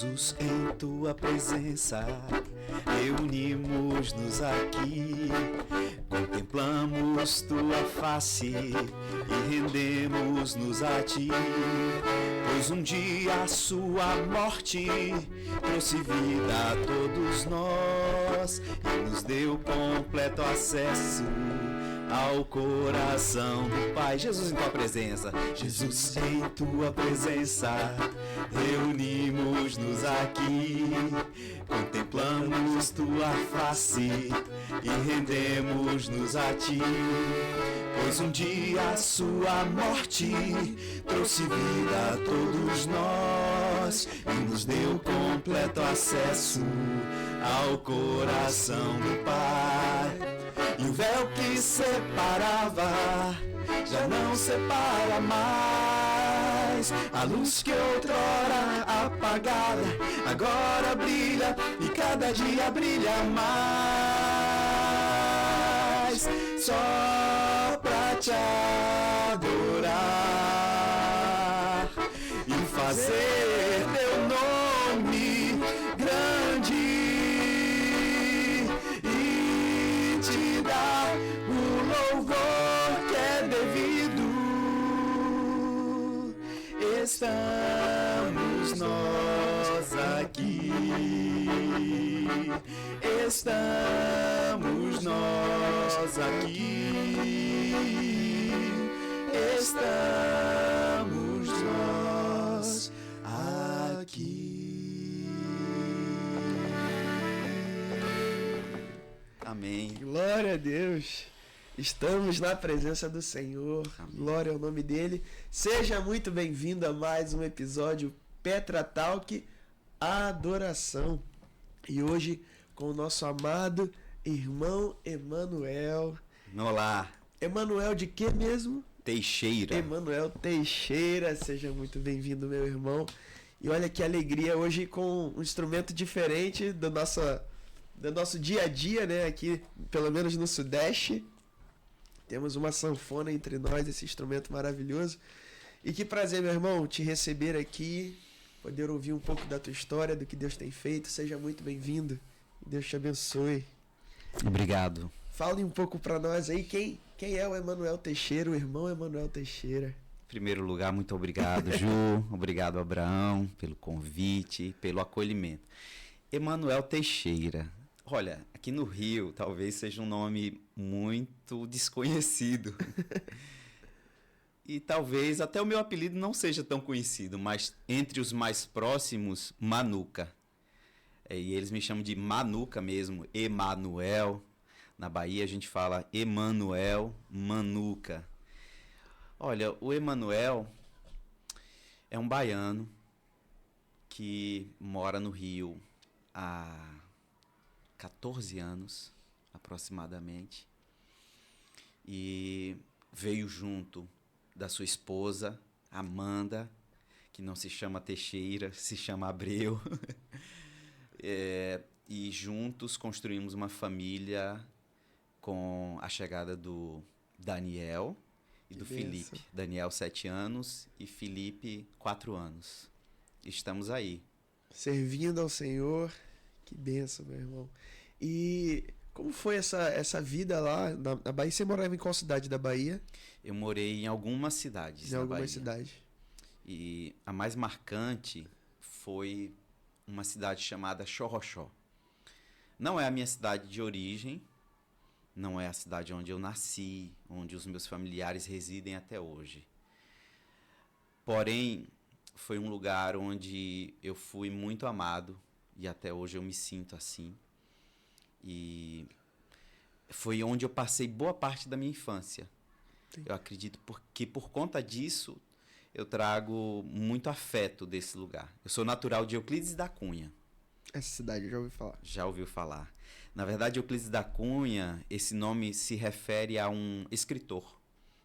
Jesus, em tua presença, reunimos-nos aqui, contemplamos tua face e rendemos-nos a ti, pois um dia a sua morte trouxe vida a todos nós e nos deu completo acesso ao coração do Pai. Jesus, em tua presença, Jesus, em tua presença, reunimos-nos aqui, contemplamos tua face e rendemos-nos a ti, pois um dia a sua morte trouxe vida a todos nós e nos deu completo acesso ao coração do Pai. E o véu que separava já não separa mais. A luz que outrora apagada agora brilha e cada dia brilha mais. Só pra te adorar e fazer teu nome grande e te dar o louvor que é devido. Estamos nós aqui, estamos nós aqui, estamos nós aqui. Amém. Glória a Deus. Estamos na presença do Senhor. Amém. Glória ao nome dele. Seja muito bem-vindo a mais um episódio Petra Talk Adoração. E hoje com o nosso amado irmão Emanuel. Olá. Emanuel de que mesmo? Teixeira. Emanuel Teixeira. Seja muito bem-vindo, meu irmão. E olha que alegria hoje com um instrumento diferente do nosso dia a dia, né? Aqui, pelo menos no Sudeste. Temos uma sanfona entre nós, esse instrumento maravilhoso. E que prazer, meu irmão, te receber aqui, poder ouvir um pouco da tua história, do que Deus tem feito. Seja muito bem-vindo. Deus te abençoe. Obrigado. Fale um pouco para nós aí, quem é o Emanuel Teixeira, o irmão Emanuel Teixeira? Em primeiro lugar, muito obrigado, Ju. Obrigado, Abraão, pelo convite, pelo acolhimento. Emanuel Teixeira. Olha, aqui no Rio, talvez seja um nome muito desconhecido. E talvez até o meu apelido não seja tão conhecido, mas entre os mais próximos, Manuca. E eles me chamam de Manuca mesmo, Emanuel. Na Bahia a gente fala Emanuel, Manuca. Olha, o Emanuel é um baiano que mora no Rio há 14 anos, aproximadamente, e veio junto da sua esposa, Amanda, que não se chama Teixeira, se chama Abreu, e juntos construímos uma família com a chegada do Daniel e do Felipe. Daniel, 7 anos, e Felipe, 4 anos. Estamos aí. Servindo ao Senhor. Que bênção, meu irmão. E como foi essa vida lá na Bahia? Você morava em qual cidade da Bahia? Eu morei em algumas cidades na Bahia. Em Bahia. algumas cidades. E a mais marcante foi uma cidade chamada Xorroxó. Não é a minha cidade de origem, não é a cidade onde eu nasci, onde os meus familiares residem até hoje. Porém, foi um lugar onde eu fui muito amado, e até hoje eu me sinto assim. E foi onde eu passei boa parte da minha infância. Sim. Eu acredito que por conta disso eu trago muito afeto desse lugar. Eu sou natural de Euclides da Cunha. Essa cidade eu já ouvi falar. Já ouviu falar. Na verdade, Euclides da Cunha, esse nome se refere a um escritor,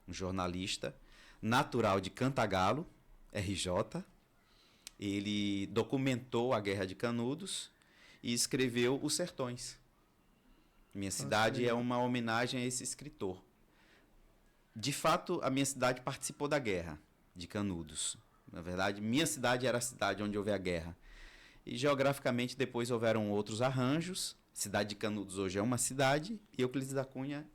um jornalista, natural de Cantagalo, RJ. Ele documentou a Guerra de Canudos e escreveu Os Sertões. Minha cidade é uma homenagem a esse escritor. De fato, a minha cidade participou da Guerra de Canudos. Na verdade, minha cidade era a cidade onde houve a guerra. E geograficamente depois houveram outros arranjos. Cidade de Canudos hoje é uma cidade e Euclides da Cunha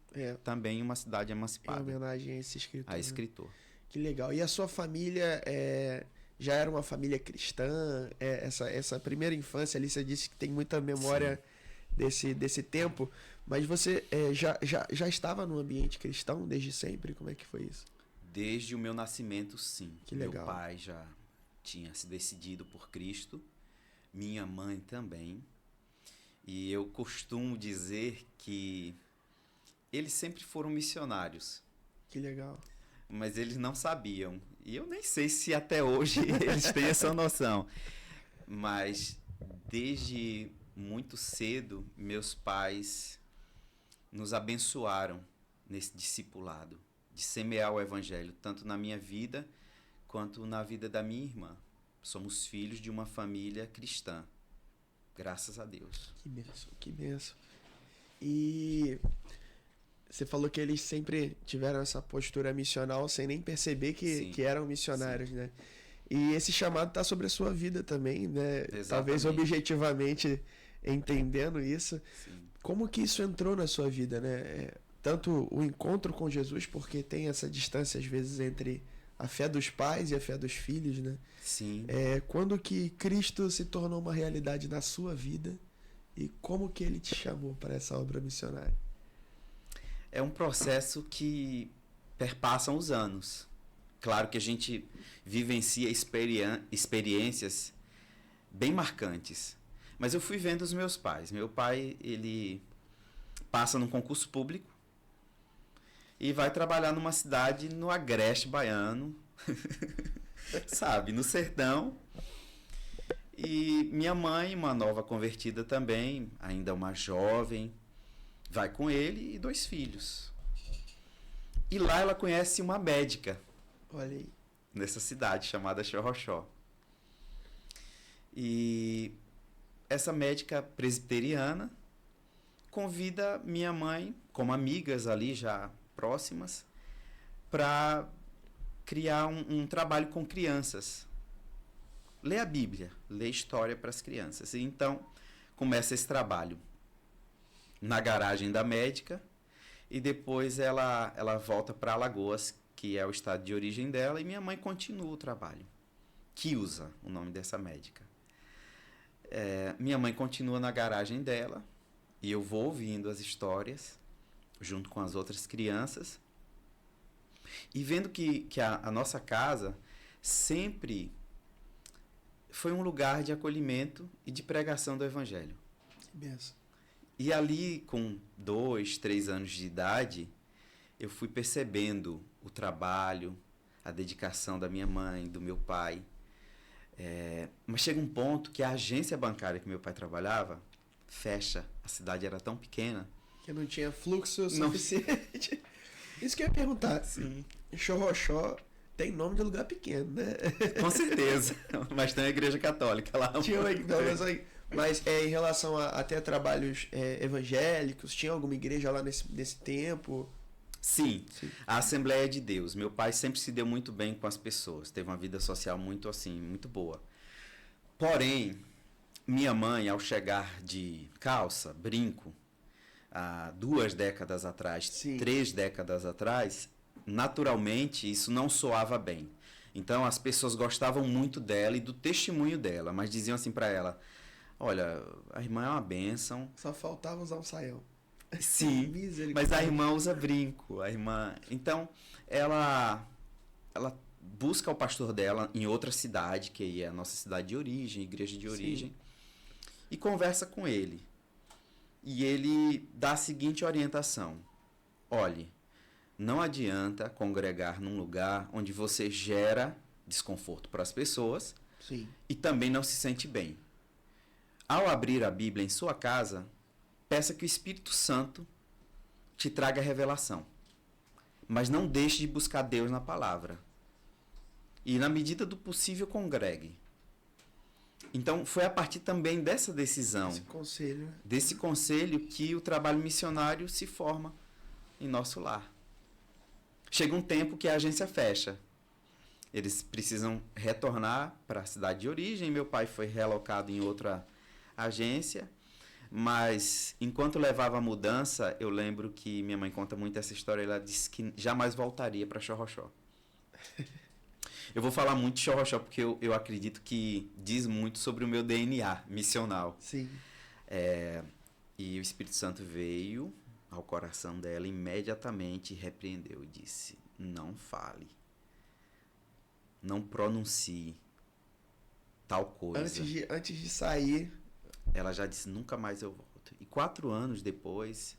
também uma cidade emancipada. Em homenagem a esse escritor. A escritor. Né? Que legal. E a sua família já era uma família cristã? Essa primeira infância ali, você disse que tem muita memória desse tempo, mas você já estava num ambiente cristão desde sempre? Como é que foi isso? Desde o meu nascimento, sim. Que legal. Meu pai já tinha se decidido por Cristo, minha mãe também. E eu costumo dizer que eles sempre foram missionários. Que legal. Mas eles não sabiam. E eu nem sei se até hoje eles têm essa noção. Mas desde muito cedo, meus pais nos abençoaram nesse discipulado, de semear o evangelho, tanto na minha vida quanto na vida da minha irmã. Somos filhos de uma família cristã. Graças a Deus. Que bênção, que bênção. E você falou que eles sempre tiveram essa postura missional sem nem perceber que eram missionários, né? E esse chamado está sobre a sua vida também, né? Exatamente. Talvez objetivamente entendendo isso. Sim. Como que isso entrou na sua vida, né? Tanto o encontro com Jesus, porque tem essa distância às vezes entre a fé dos pais e a fé dos filhos, né? Sim. Quando que Cristo se tornou uma realidade na sua vida e como que ele te chamou para essa obra missionária? É um processo que perpassa os anos. Claro que a gente vivencia experiências bem marcantes. Mas eu fui vendo os meus pais. Meu pai, ele passa num concurso público e vai trabalhar numa cidade no Agreste Baiano, sabe, no sertão. E minha mãe, uma nova convertida também, ainda uma jovem, vai com ele e 2 filhos. E lá ela conhece uma médica. Olha aí. Nessa cidade chamada Xorroxó. E essa médica presbiteriana convida minha mãe, como amigas ali já próximas, para criar um trabalho com crianças. Ler a Bíblia, ler história para as crianças. E então começa esse trabalho na garagem da médica e depois ela volta para Alagoas, que é o estado de origem dela, e minha mãe continua o trabalho. Kilza, o nome dessa médica. Minha mãe continua na garagem dela e eu vou ouvindo as histórias junto com as outras crianças e vendo que a nossa casa sempre foi um lugar de acolhimento e de pregação do evangelho. Que benção. E ali, com 2, 3 anos de idade, eu fui percebendo o trabalho, a dedicação da minha mãe, do meu pai. Mas chega um ponto que a agência bancária que meu pai trabalhava fecha. A cidade era tão pequena. Que não tinha fluxo suficiente. Isso que eu ia perguntar. Sim. Xorroxó tem nome de lugar pequeno, né? Com certeza. Mas tem a igreja católica lá. Mas em relação a até trabalhos evangélicos, tinha alguma igreja lá nesse tempo? Sim, a Assembleia de Deus. Meu pai sempre se deu muito bem com as pessoas. Teve uma vida social muito muito boa. Porém, minha mãe, ao chegar de calça, brinco, há 2 décadas atrás, 3 décadas atrás, naturalmente isso não soava bem. Então as pessoas gostavam muito dela e do testemunho dela, mas diziam assim para ela: olha, a irmã é uma bênção. Só faltava usar um saião. Sim, mas a irmã usa brinco. Então, ela busca o pastor dela em outra cidade, que é a nossa cidade de origem, igreja de origem, e conversa com ele. E ele dá a seguinte orientação: olhe, não adianta congregar num lugar onde você gera desconforto para as pessoas e também não se sente bem. Ao abrir a Bíblia em sua casa, peça que o Espírito Santo te traga revelação. Mas não deixe de buscar Deus na palavra. E, na medida do possível, congregue. Então, foi a partir também dessa decisão, desse conselho, que o trabalho missionário se forma em nosso lar. Chega um tempo que a agência fecha. Eles precisam retornar para a cidade de origem. Meu pai foi relocado em outra agência. Mas, enquanto levava a mudança, eu lembro que minha mãe conta muito essa história. Ela disse que jamais voltaria para Xorroxó. Eu vou falar muito de Xorroxó porque eu acredito que diz muito sobre o meu DNA missional. Sim. E o Espírito Santo veio ao coração dela imediatamente e repreendeu e disse: não fale, não pronuncie tal coisa. Antes de sair, ela já disse: nunca mais eu volto. E 4 anos depois,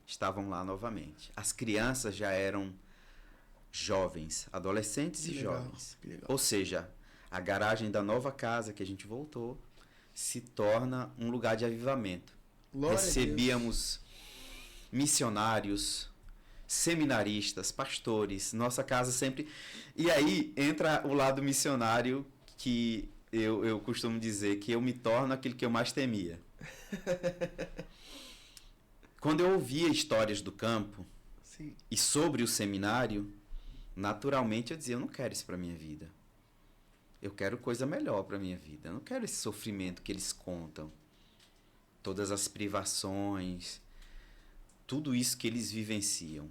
estavam lá novamente. As crianças já eram jovens, adolescentes e jovens. Ou seja, a garagem da nova casa que a gente voltou se torna um lugar de avivamento. Glória Recebíamos missionários, seminaristas, pastores, nossa casa sempre... E aí entra o lado missionário que eu costumo dizer que eu me torno aquilo que eu mais temia. Quando eu ouvia histórias do campo Sim. e sobre o seminário, naturalmente eu dizia: eu não quero isso para minha vida. Eu quero coisa melhor para minha vida. Eu não quero esse sofrimento que eles contam. Todas as privações, tudo isso que eles vivenciam.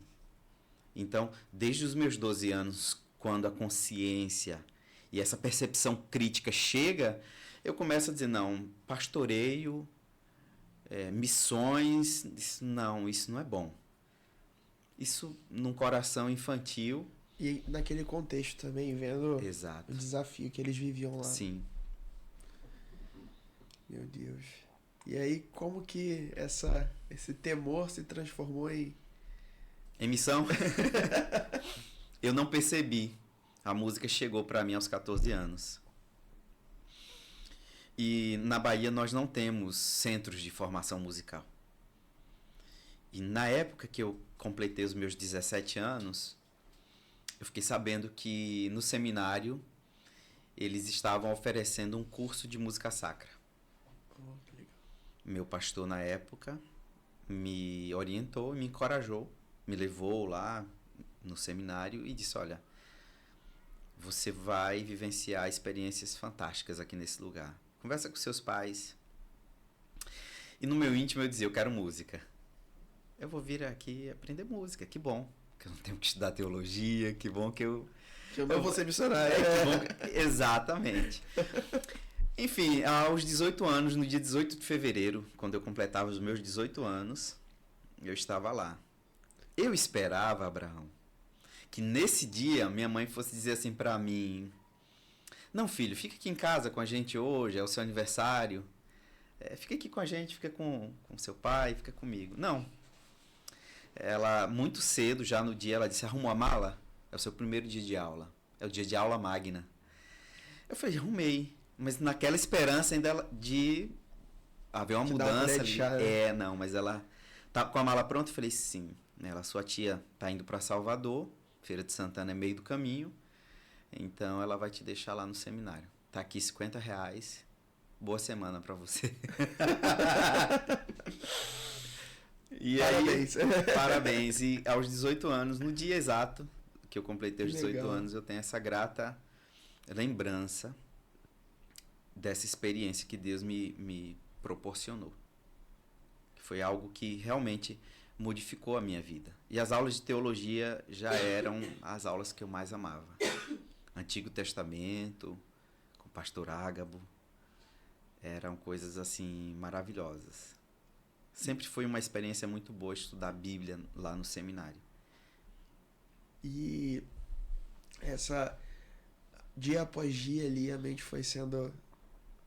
Então, desde os meus 12 anos, quando a consciência e essa percepção crítica chega, eu começo a dizer: não, pastoreio, missões, isso não é bom. Isso num coração infantil. E naquele contexto também, vendo Exato. o desafio que eles viviam lá. Sim. Meu Deus. E aí, como que esse temor se transformou em... Emissão? Eu não percebi. A música chegou para mim aos 14 anos. E na Bahia nós não temos centros de formação musical. E na época que eu completei os meus 17 anos, eu fiquei sabendo que no seminário eles estavam oferecendo um curso de música sacra. Oh, que legal. Meu pastor na época me orientou, me encorajou, me levou lá no seminário e disse: olha, você vai vivenciar experiências fantásticas aqui nesse lugar. Conversa com seus pais. E no meu íntimo eu dizia: eu quero música. Eu vou vir aqui aprender música, que bom. Que eu não tenho que estudar teologia, que bom que eu vou ser missionário. Exatamente. Enfim, aos 18 anos, no dia 18 de fevereiro, quando eu completava os meus 18 anos, eu estava lá. Eu esperava, Abraão, que nesse dia minha mãe fosse dizer assim pra mim: não, filho, fica aqui em casa com a gente hoje, é o seu aniversário. Fica aqui com a gente, fica com seu pai, fica comigo. Não. Ela, muito cedo, já no dia, ela disse: arrumou a mala? É o seu primeiro dia de aula. É o dia de aula magna. Eu falei: arrumei. Mas naquela esperança ainda de haver uma mudança ali. Não, mas ela tá com a mala pronta. Eu falei: sim. Ela, sua tia tá indo para Salvador, Feira de Santana é meio do caminho, então ela vai te deixar lá no seminário. Tá aqui R$50. Boa semana para você. E parabéns. Aí, parabéns. E aos 18 anos, no dia exato que eu completei os 18 anos, eu tenho essa grata lembrança dessa experiência que Deus me proporcionou. Foi algo que realmente modificou a minha vida. E as aulas de teologia já eram as aulas que eu mais amava. Antigo Testamento, com o pastor Ágabo, eram coisas assim maravilhosas. Sempre foi uma experiência muito boa estudar a Bíblia lá no seminário. E dia após dia ali, a mente foi sendo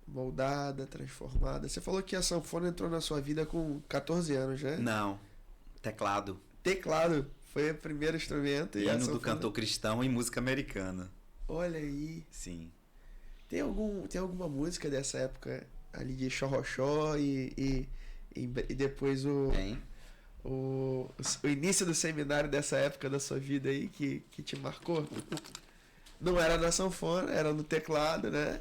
moldada, transformada. Você falou que a sanfona entrou na sua vida com 14 anos, né? Não, teclado. Teclado foi o primeiro instrumento. Hino do cantor cristão e música americana. Olha aí. Sim. Tem alguma música dessa época ali de Xorroxó e depois o início do seminário dessa época da sua vida aí que te marcou? Não era na sanfona, era no teclado, né?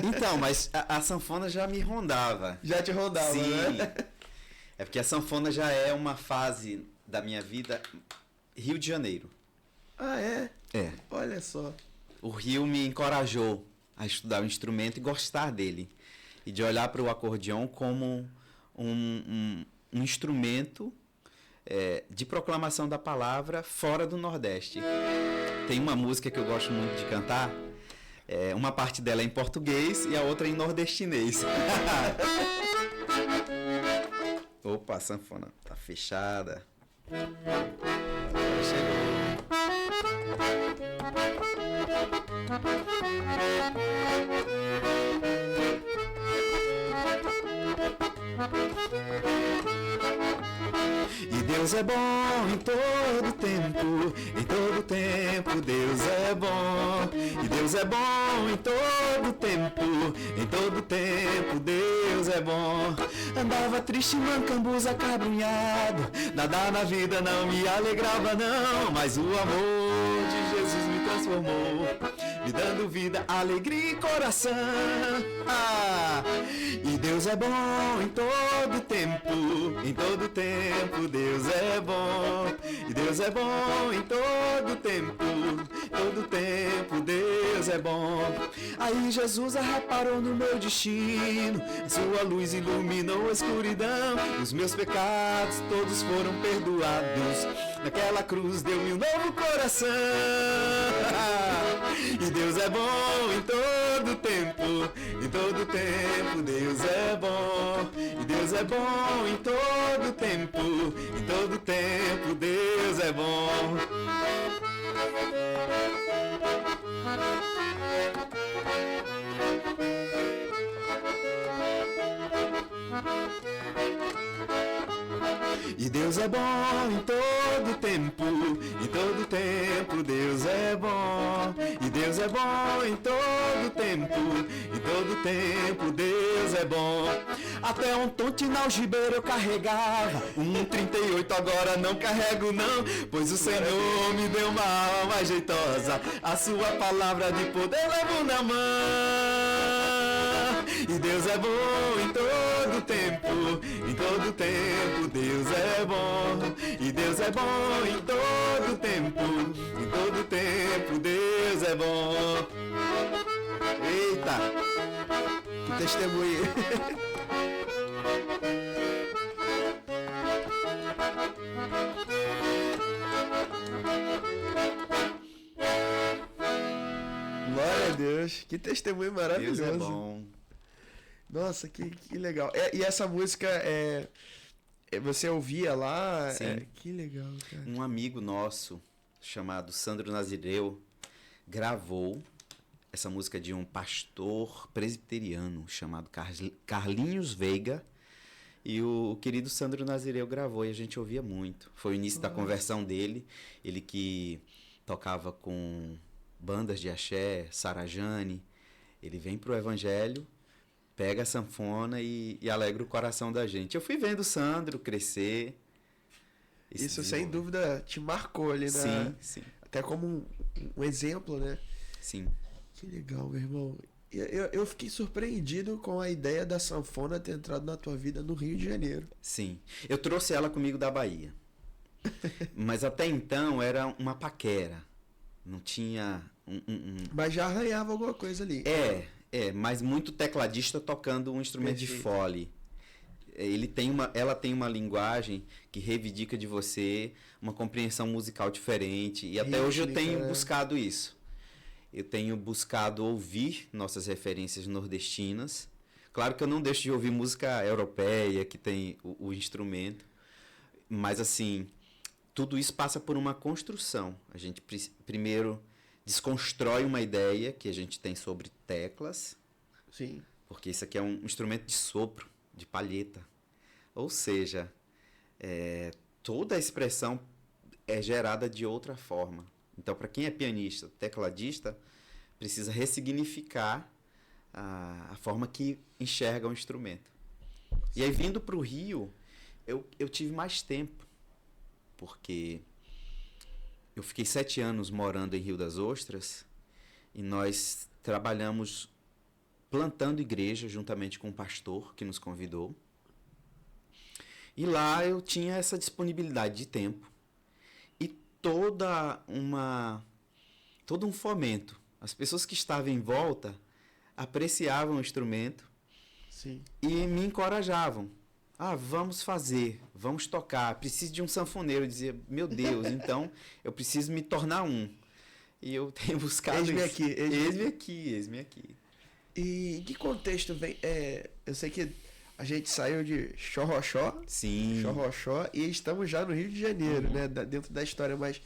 Então, mas a sanfona já me rondava. Já te rondava, sim, né? É porque a sanfona já é uma fase da minha vida. Rio de Janeiro. Ah, é? É. Olha só. o Rio me encorajou a estudar o instrumento e gostar dele. E de olhar para o acordeão como um instrumento de proclamação da palavra fora do Nordeste. Tem uma música que eu gosto muito de cantar, uma parte dela é em português e a outra em nordestinês. Opa, a sanfona tá fechada. Agora chegou. E Deus é bom em todo tempo Deus é bom. E Deus é bom em todo tempo Deus é bom. Andava triste, mancambuza, acabrunhado, nada na vida não me alegrava não, mas o amor de Jesus me transformou, me dando vida, alegria e coração. E Deus é bom em todo tempo Deus é bom. E Deus é bom em todo tempo Deus é bom. Aí Jesus reparou no meu destino, sua luz iluminou a escuridão, os meus pecados todos foram perdoados, naquela cruz deu-me um novo coração. E Deus é bom em todo tempo Deus é bom. E Deus é bom em todo tempo Deus é bom. E Deus é bom em todo tempo Deus é bom. E Deus é bom em todo tempo Deus é bom. Até um tonte na algibeira eu carregava, 38 agora não carrego não, pois o Senhor me deu uma alma jeitosa, a sua palavra de poder levo na mão. E Deus é bom em todo tempo Deus é bom. E Deus é bom em todo tempo Deus é bom. Eita, que testemunho. Glória a Deus, que testemunho maravilhoso. Deus é bom. Nossa, que legal. E essa música você ouvia lá? Sim. Que legal, cara. Um amigo nosso, chamado Sandro Nazireu, gravou essa música de um pastor presbiteriano chamado Carlinhos Veiga. E o querido Sandro Nazireu gravou e a gente ouvia muito. Foi o início da conversão dele. Ele que tocava com bandas de axé, Sarajane. Ele vem pro evangelho, pega a sanfona e alegra o coração da gente. Eu fui vendo o Sandro crescer. Isso sem dúvida te marcou ali, né? Sim. Até como um exemplo, né? Sim. Que legal, meu irmão. Eu fiquei surpreendido com a ideia da sanfona ter entrado na tua vida no Rio de Janeiro. Sim. Eu trouxe ela comigo da Bahia. Mas até então era uma paquera. Não tinha Mas já arranhava alguma coisa ali. Mas muito tecladista tocando um instrumento de fole. Ela tem uma linguagem que reivindica de você uma compreensão musical diferente. E até hoje eu tenho buscado isso. Eu tenho buscado ouvir nossas referências nordestinas. Claro que eu não deixo de ouvir música europeia, que tem o instrumento. Mas, assim, tudo isso passa por uma construção. A gente primeiro desconstrói uma ideia que a gente tem sobre teclas. Sim. Porque isso aqui é um instrumento de sopro, de palheta. Ou seja, toda a expressão é gerada de outra forma. Então, para quem é pianista, tecladista, precisa ressignificar a forma que enxerga o instrumento. E aí, vindo para o Rio, eu tive mais tempo, porque eu fiquei 7 anos morando em Rio das Ostras e nós trabalhamos plantando igreja juntamente com um pastor que nos convidou. E lá eu tinha essa disponibilidade de tempo e todo um fomento As pessoas que estavam em volta apreciavam o instrumento. Sim. E me encorajavam. Ah, vamos fazer, vamos tocar. Preciso de um sanfoneiro. Eu dizia, meu Deus, então eu preciso me tornar um. E eu tenho buscado Eis-me isso. aqui, Eis-me aqui. E em que contexto vem? Eu sei que a gente saiu de Xorroxó, Sim. e estamos já no Rio de Janeiro, né? Dentro da história, mas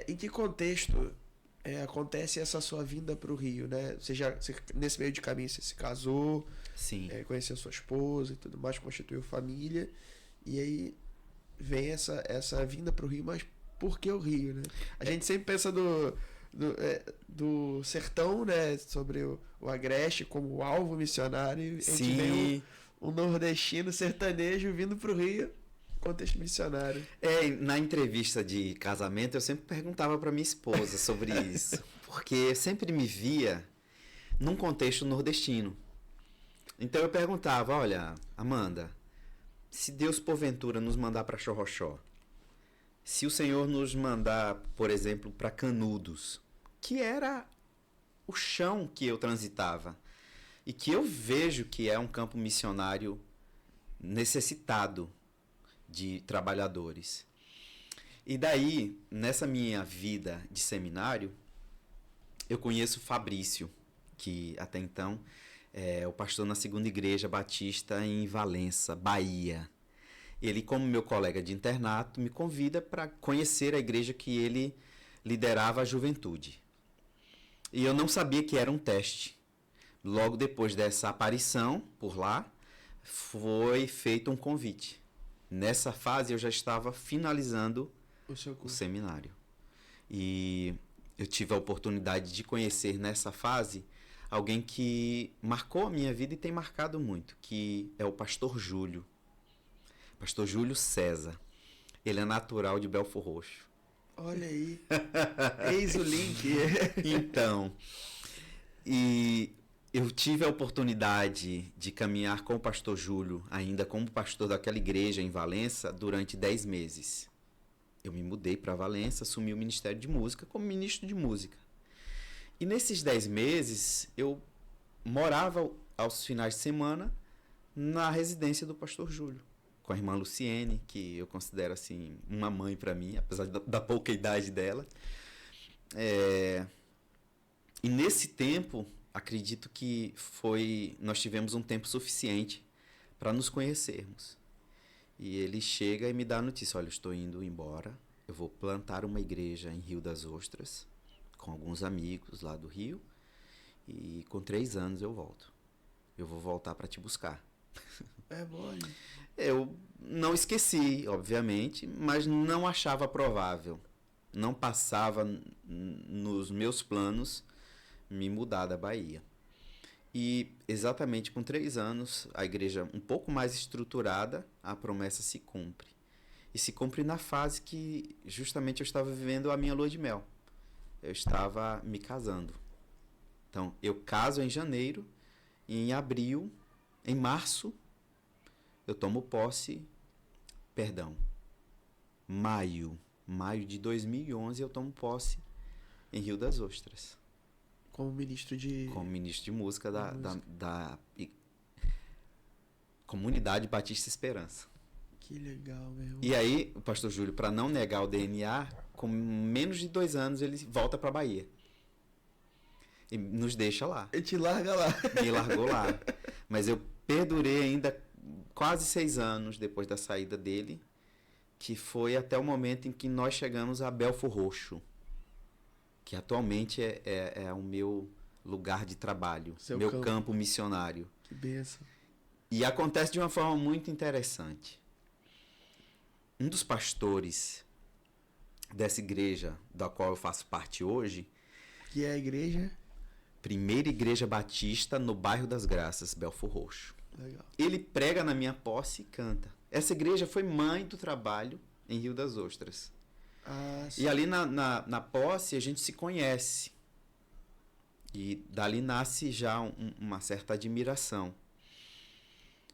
em que contexto acontece essa sua vinda para o Rio, né? Nesse meio de caminho você se casou, Sim. Conheceu sua esposa e tudo mais, constituiu família, e aí vem essa vinda para o Rio, mas por que o Rio, né? A gente sempre pensa do sertão, né? Sobre o Agreste como alvo missionário, e a gente Sim. vem um nordestino sertanejo vindo para o Rio, contexto missionário. Na entrevista de casamento, eu sempre perguntava para minha esposa sobre isso. Porque eu sempre me via num contexto nordestino. Então eu perguntava, olha, Amanda, se Deus porventura nos mandar para Xorroxó, se o Senhor nos mandar, por exemplo, para Canudos, que era o chão que eu transitava, e que eu vejo que é um campo missionário necessitado de trabalhadores. E daí, nessa minha vida de seminário, eu conheço Fabrício, que até então é o pastor na Segunda Igreja Batista em Valença, Bahia. Ele, como meu colega de internato, me convida para conhecer a igreja que ele liderava a juventude. E eu não sabia que era um teste. Logo depois dessa aparição por lá, foi feito um convite. Nessa fase eu já estava finalizando o seminário. E eu tive a oportunidade de conhecer nessa fase alguém que marcou a minha vida e tem marcado muito, que é o pastor Júlio. Pastor Júlio César. Ele é natural de Belfor Roxo. Olha aí. Eis o link. Então, e eu tive a oportunidade de caminhar com o pastor Júlio, ainda como pastor daquela igreja em Valença, durante 10 meses. Eu me mudei para Valença, assumi o Ministério de Música como ministro de música. E nesses 10 meses, eu morava aos finais de semana na residência do pastor Júlio, com a irmã Luciene, que eu considero assim uma mãe para mim, apesar da pouca idade dela. E nesse tempo, acredito que nós tivemos um tempo suficiente para nos conhecermos. E ele chega e me dá a notícia, olha, eu estou indo embora, eu vou plantar uma igreja em Rio das Ostras, com alguns amigos lá do Rio, e com 3 anos eu volto. Eu vou voltar para te buscar. É mole. Eu não esqueci, obviamente, mas não achava provável. Não passava nos meus planos me mudar da Bahia. E exatamente com 3 anos, a igreja um pouco mais estruturada, a promessa se cumpre. E se cumpre na fase que justamente eu estava vivendo a minha lua de mel. Eu estava me casando. Então, eu caso em janeiro, e em abril, em março, eu tomo posse, maio de 2011, eu tomo posse em Rio das Ostras. Como ministro de música da Comunidade Batista Esperança. Que legal, meu irmão. E aí, o pastor Júlio, para não negar o DNA, com menos de 2 anos, ele volta para Bahia. E nos deixa lá. Ele te larga lá. Me largou lá. Mas eu perdurei ainda quase 6 anos depois da saída dele, que foi até o momento em que nós chegamos a Belfor Roxo, que atualmente é o meu lugar de trabalho, meu campo missionário. Que bênção. E acontece de uma forma muito interessante. Um dos pastores dessa igreja, da qual eu faço parte hoje, que é a igreja? Primeira Igreja Batista no bairro das Graças, Belfor Roxo. Legal. Ele prega na minha posse e canta. Essa igreja foi mãe do trabalho em Rio das Ostras. Sim. E ali na posse a gente se conhece. E dali nasce já uma certa admiração.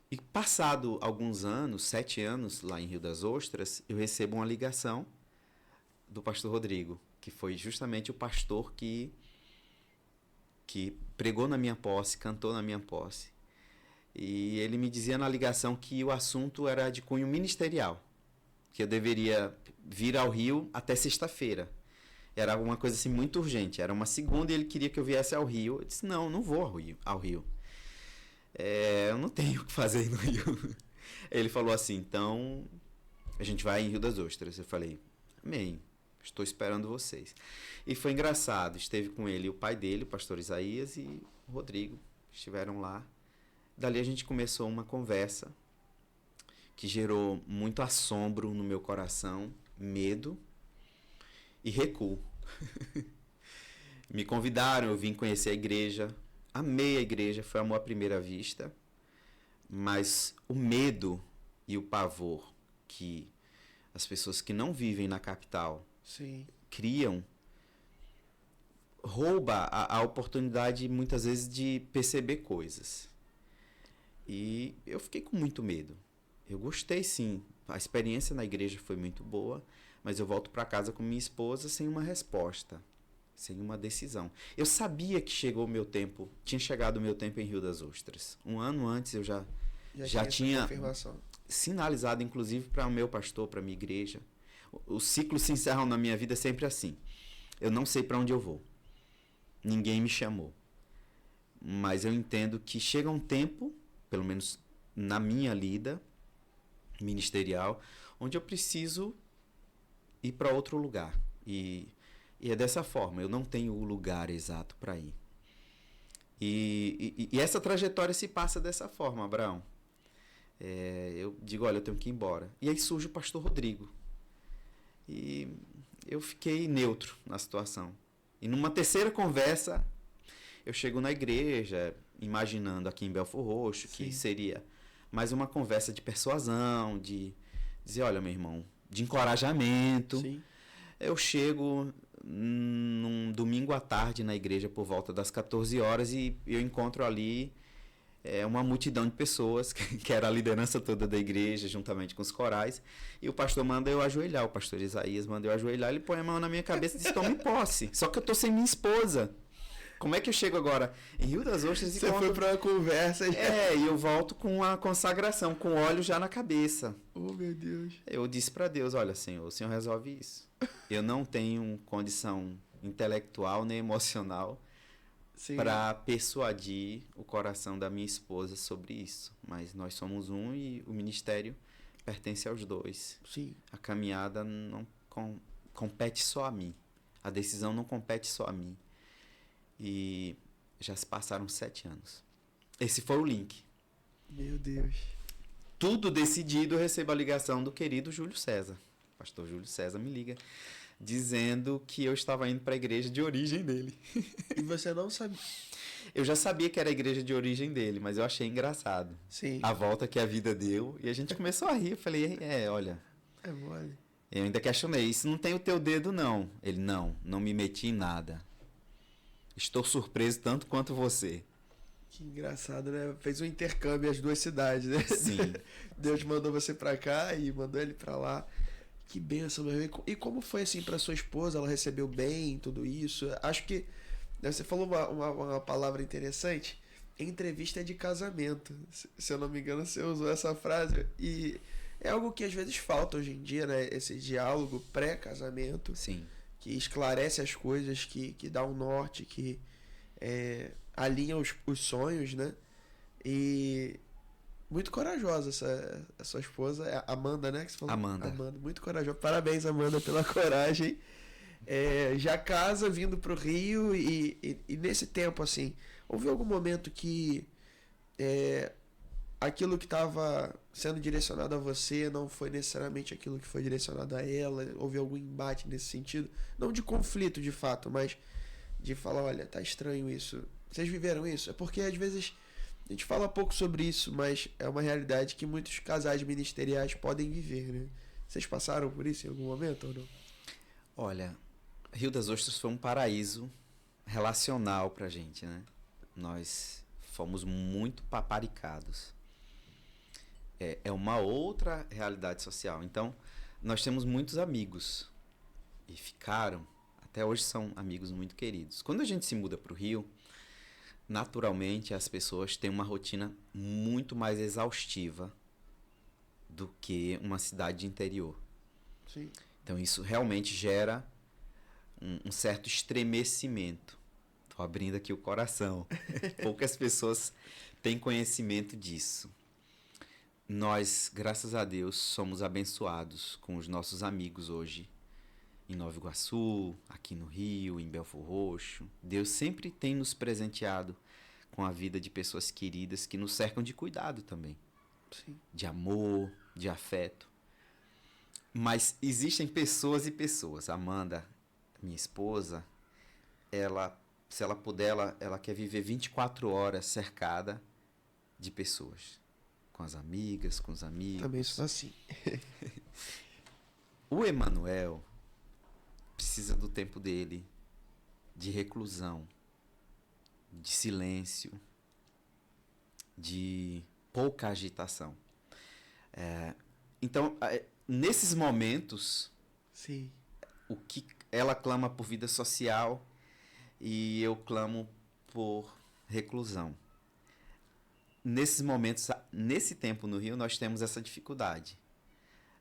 E passado alguns anos, 7 anos lá em Rio das Ostras, eu recebo uma ligação do pastor Rodrigo, que foi justamente o pastor que que pregou na minha posse, cantou na minha posse. E ele me dizia na ligação que o assunto era de cunho ministerial, que eu deveria vir ao Rio até sexta-feira. Era alguma coisa assim muito urgente. Era uma segunda e ele queria que eu viesse ao Rio. Eu disse, não vou ao Rio. Eu não tenho o que fazer no Rio. Ele falou assim, então a gente vai em Rio das Ostras. Eu falei, amém, estou esperando vocês. E foi engraçado, esteve com ele o pai dele, o pastor Isaías, e o Rodrigo, estiveram lá. Dali a gente começou uma conversa que gerou muito assombro no meu coração, medo e recuo. Me convidaram, eu vim conhecer a igreja, amei a igreja, foi amor à primeira vista, mas o medo e o pavor que as pessoas que não vivem na capital Sim. criam rouba a oportunidade muitas vezes de perceber coisas. E eu fiquei com muito medo. Eu gostei sim, a experiência na igreja foi muito boa, mas eu volto para casa com minha esposa sem uma resposta, sem uma decisão. Eu sabia que chegou o meu tempo, tinha chegado o meu tempo em Rio das Ostras. Um ano antes eu já tinha sinalizado, inclusive, para o meu pastor, para a minha igreja. Os ciclos se encerram na minha vida sempre assim. Eu não sei para onde eu vou. Ninguém me chamou. Mas eu entendo que chega um tempo, pelo menos na minha lida ministerial, onde eu preciso ir para outro lugar. E é dessa forma, eu não tenho o lugar exato para ir. E essa trajetória se passa dessa forma, Abraão. Eu digo, olha, eu tenho que ir embora. E aí surge o pastor Rodrigo. E eu fiquei neutro na situação. E numa terceira conversa, eu chego na igreja, imaginando aqui em Belfor Roxo, que seria mais uma conversa de persuasão, de dizer, olha, meu irmão, de encorajamento. Sim. Eu chego num domingo à tarde na igreja por volta das 14 horas e eu encontro ali uma multidão de pessoas, que era a liderança toda da igreja, juntamente com os corais, e o pastor manda eu ajoelhar, o pastor Isaías manda eu ajoelhar, ele põe a mão na minha cabeça e diz, tome posse, só que eu tô sem minha esposa. Como é que eu chego agora em Rio das Ostras e você foi pra uma conversa já... e eu volto com a consagração, com óleo já na cabeça. Oh, meu Deus. Eu disse para Deus, olha, Senhor, o Senhor resolve isso. Eu não tenho condição intelectual nem emocional para persuadir o coração da minha esposa sobre isso. Mas nós somos um e o ministério pertence aos dois. Sim. A caminhada não compete só a mim. A decisão não compete só a mim. E já se passaram 7 anos. Esse foi o link. Meu Deus. Tudo decidido, eu recebo a ligação do querido Júlio César. O pastor Júlio César me liga dizendo que eu estava indo para a igreja de origem dele. E você não sabia? Eu já sabia que era a igreja de origem dele, mas eu achei engraçado. Sim. A volta que a vida deu. E a gente começou a rir. Eu falei, olha... É mole. Eu ainda questionei, isso não tem o teu dedo, não. Ele, não me meti em nada. Estou surpreso tanto quanto você. Que engraçado, né? Fez um intercâmbio as duas cidades, né? Sim. Deus mandou você pra cá e mandou ele pra lá. Que bênção, meu irmão. E como foi assim pra sua esposa? Ela recebeu bem tudo isso? Acho que você falou uma palavra interessante. Entrevista de casamento. Se eu não me engano, você usou essa frase. E é algo que às vezes falta hoje em dia, né? Esse diálogo pré-casamento. Sim. Que esclarece as coisas, que dá um norte, que alinha os sonhos, né? E muito corajosa a sua esposa, Amanda, né? Que você falou? Amanda, muito corajosa. Parabéns, Amanda, pela coragem. Já casa, vindo pro Rio e nesse tempo, assim, houve algum momento que aquilo que estava sendo direcionado a você não foi necessariamente aquilo que foi direcionado a ela? Houve algum embate nesse sentido? Não de conflito, de fato, mas de falar, olha, tá estranho isso. Vocês viveram isso? É porque, às vezes, a gente fala pouco sobre isso, mas é uma realidade que muitos casais ministeriais podem viver, né? Vocês passaram por isso em algum momento ou não? Olha, Rio das Ostras foi um paraíso relacional pra gente, né? Nós fomos muito paparicados. É uma outra realidade social. Então, nós temos muitos amigos e ficaram, até hoje são amigos muito queridos. Quando a gente se muda para o Rio, naturalmente as pessoas têm uma rotina muito mais exaustiva do que uma cidade de interior. Sim. Então isso realmente gera um certo estremecimento. Estou abrindo aqui o coração. Poucas pessoas têm conhecimento disso. Nós, graças a Deus, somos abençoados com os nossos amigos hoje em Nova Iguaçu, aqui no Rio, em Belfor Roxo. Deus sempre tem nos presenteado com a vida de pessoas queridas que nos cercam de cuidado também. Sim. De amor, de afeto. Mas existem pessoas e pessoas. Amanda, minha esposa, se ela puder, ela quer viver 24 horas cercada de pessoas. Com as amigas, com os amigos. Também sou assim. O Emanuel precisa do tempo dele, de reclusão, de silêncio, de pouca agitação. Então, nesses momentos, Sim. o que ela clama por vida social e eu clamo por reclusão. Nesses momentos, nesse tempo no Rio, nós temos essa dificuldade.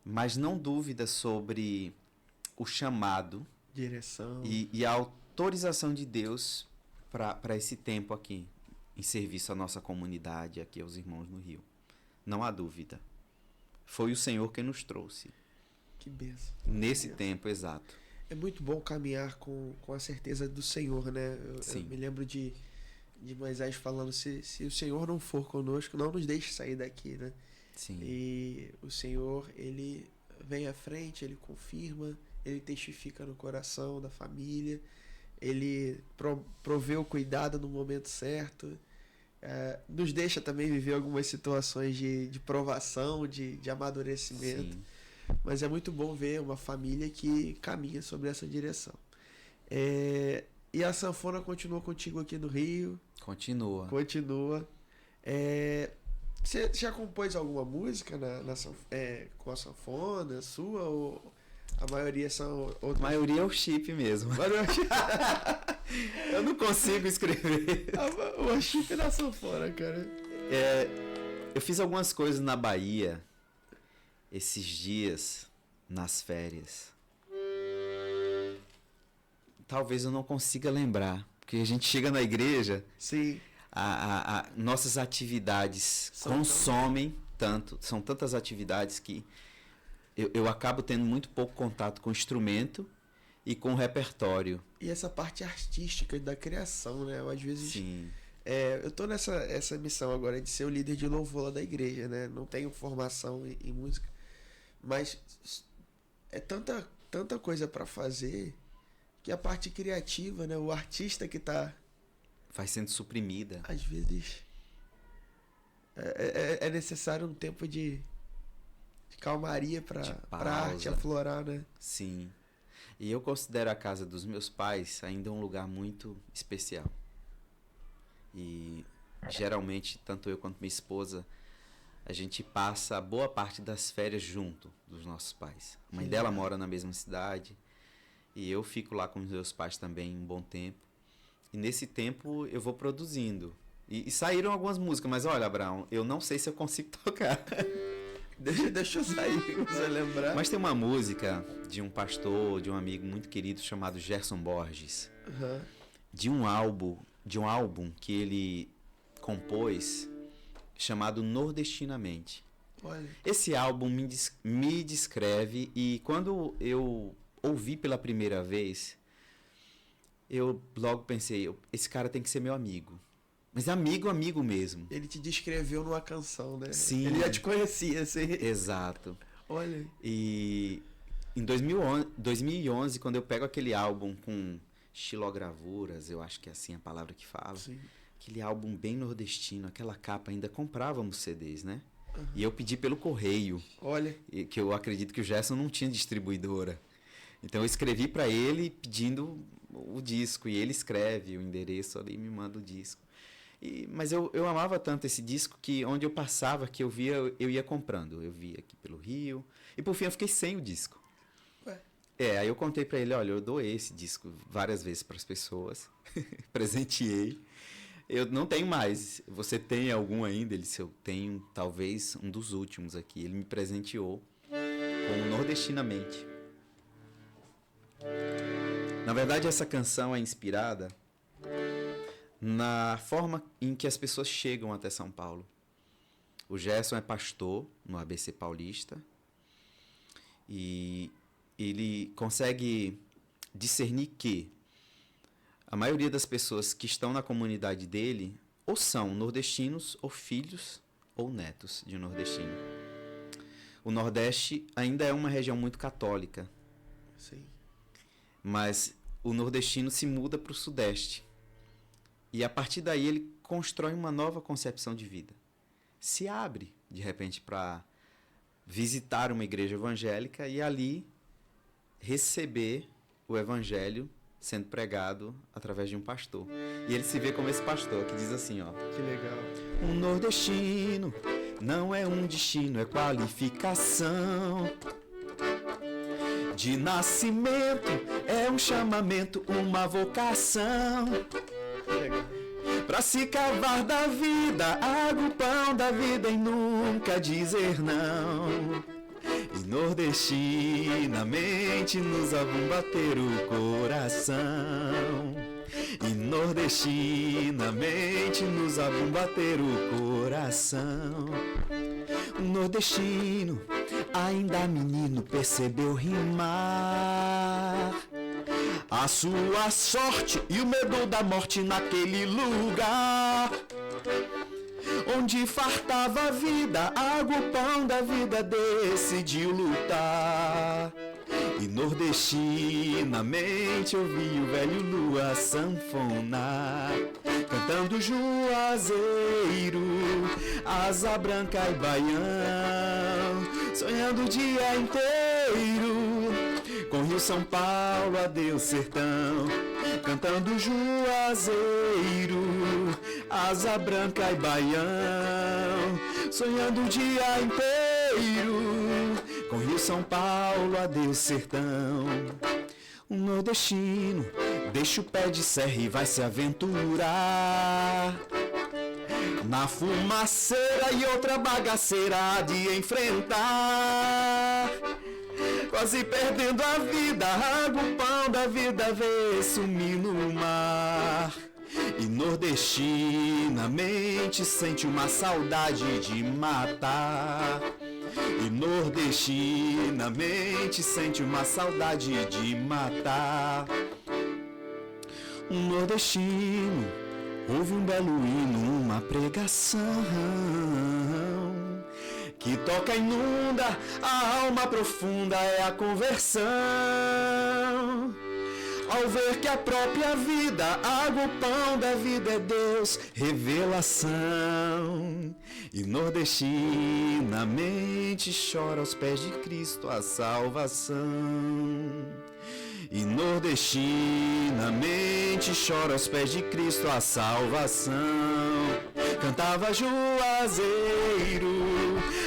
Mas não dúvida sobre o chamado Direção. e a autorização de Deus para esse tempo aqui, em serviço à nossa comunidade, aqui aos irmãos no Rio. Não há dúvida. Foi o Senhor quem nos trouxe. Que bênção. Nesse tempo, exato. É muito bom caminhar com a certeza do Senhor, né? Eu me lembro de Moisés falando, se o Senhor não for conosco, não nos deixe sair daqui, né? Sim. E o Senhor, ele vem à frente, ele confirma, ele testifica no coração da família, ele provê o cuidado no momento certo, nos deixa também viver algumas situações de provação, de amadurecimento. Sim. Mas é muito bom ver uma família que caminha sobre essa direção. E a sanfona continua contigo aqui no Rio? Continua. Você já compôs alguma música com a sanfona sua? Ou a maioria são outras? A maioria é o chip mesmo. Eu não consigo escrever. O chip da sanfona, cara. Eu fiz algumas coisas na Bahia esses dias, nas férias. Talvez eu não consiga lembrar, porque a gente chega na igreja, sim, nossas atividades consomem tanto, são tantas atividades que eu acabo tendo muito pouco contato com o instrumento e com o repertório. E essa parte artística da criação, né? Eu, às vezes, sim. Eu tô essa missão agora de ser o líder de louvor lá da igreja, né? Não tenho formação em música, mas é tanta coisa para fazer que a parte criativa, né? O artista que tá... vai sendo suprimida. Às vezes é necessário um tempo de calmaria pra arte aflorar, né? Sim. E eu considero a casa dos meus pais ainda um lugar muito especial. E geralmente, tanto eu quanto minha esposa, a gente passa boa parte das férias junto dos nossos pais. A mãe dela mora na mesma cidade e eu fico lá com os meus pais também um bom tempo. E nesse tempo eu vou produzindo. E saíram algumas músicas, mas olha, Abraão, eu não sei se eu consigo tocar. Deixa eu sair, você lembrar. Mas tem uma música de um pastor, de um amigo muito querido chamado Gerson Borges. Uhum. De um álbum que ele compôs chamado Nordestinamente. Olha. Esse álbum me descreve, e quando eu ouvi pela primeira vez, eu logo pensei, esse cara tem que ser meu amigo. Mas amigo mesmo. Ele te descreveu numa canção, né? Sim. Ele já te conhecia, assim. Exato. Olha. E em 2011, quando eu pego aquele álbum com xilogravuras, eu acho que é assim a palavra que fala. Sim. Aquele álbum bem nordestino, aquela capa, ainda comprávamos CDs, né? Uhum. E eu pedi pelo correio. Olha. Que eu acredito que o Gerson não tinha distribuidora. Então eu escrevi para ele pedindo o disco, e ele escreve o endereço ali e me manda o disco. Mas eu amava tanto esse disco que onde eu passava, que eu via, eu ia comprando. Eu via aqui pelo Rio. E por fim eu fiquei sem o disco. Ué? Aí eu contei para ele, olha, eu doei esse disco várias vezes para as pessoas. Presenteei. Eu não tenho mais. Você tem algum ainda? Ele disse, eu tenho talvez um dos últimos aqui. Ele me presenteou com o Nordestinamente. Na verdade, essa canção é inspirada na forma em que as pessoas chegam até São Paulo. O Gerson é pastor no ABC Paulista e ele consegue discernir que a maioria das pessoas que estão na comunidade dele ou são nordestinos, ou filhos, ou netos de nordestino. O Nordeste ainda é uma região muito católica. Sim. Mas o nordestino se muda para o Sudeste. E a partir daí ele constrói uma nova concepção de vida. Se abre, de repente, para visitar uma igreja evangélica e ali receber o evangelho sendo pregado através de um pastor. E ele se vê como esse pastor que diz assim, ó: Que legal. um nordestino não é um destino, é qualificação. De nascimento é um chamamento, uma vocação. Que legal. Pra se cavar da vida, água, o pão da vida e nunca dizer não. E nordestinamente nos vão bater o coração. E nordestinamente nos vão bater o coração. Um nordestino, ainda menino, percebeu rimar a sua sorte e o medo da morte naquele lugar onde fartava a vida, água, o pão da vida, decidiu lutar. E nordestinamente ouvi o velho Lua sanfonar, cantando Juazeiro, asa branca e baião, sonhando o dia inteiro com Rio, São Paulo, adeus sertão, cantando Juazeiro, asa branca e baião, sonhando o dia inteiro com Rio, São Paulo, adeus sertão. Um nordestino deixa o pé de serra e vai se aventurar na fumaceira e outra bagaceira há de enfrentar, quase perdendo a vida, água, o pão da vida vê sumir no mar. E nordestinamente sente uma saudade de matar. E nordestinamente sente uma saudade de matar. Um nordestino ouve um belo hino, uma pregação que toca, inunda, a alma profunda é a conversão. Ao ver que a própria vida, água, o pão da vida é Deus, revelação. E nordestinamente chora aos pés de Cristo a salvação. E nordestinamente chora aos pés de Cristo a salvação. Cantava Juazeiro,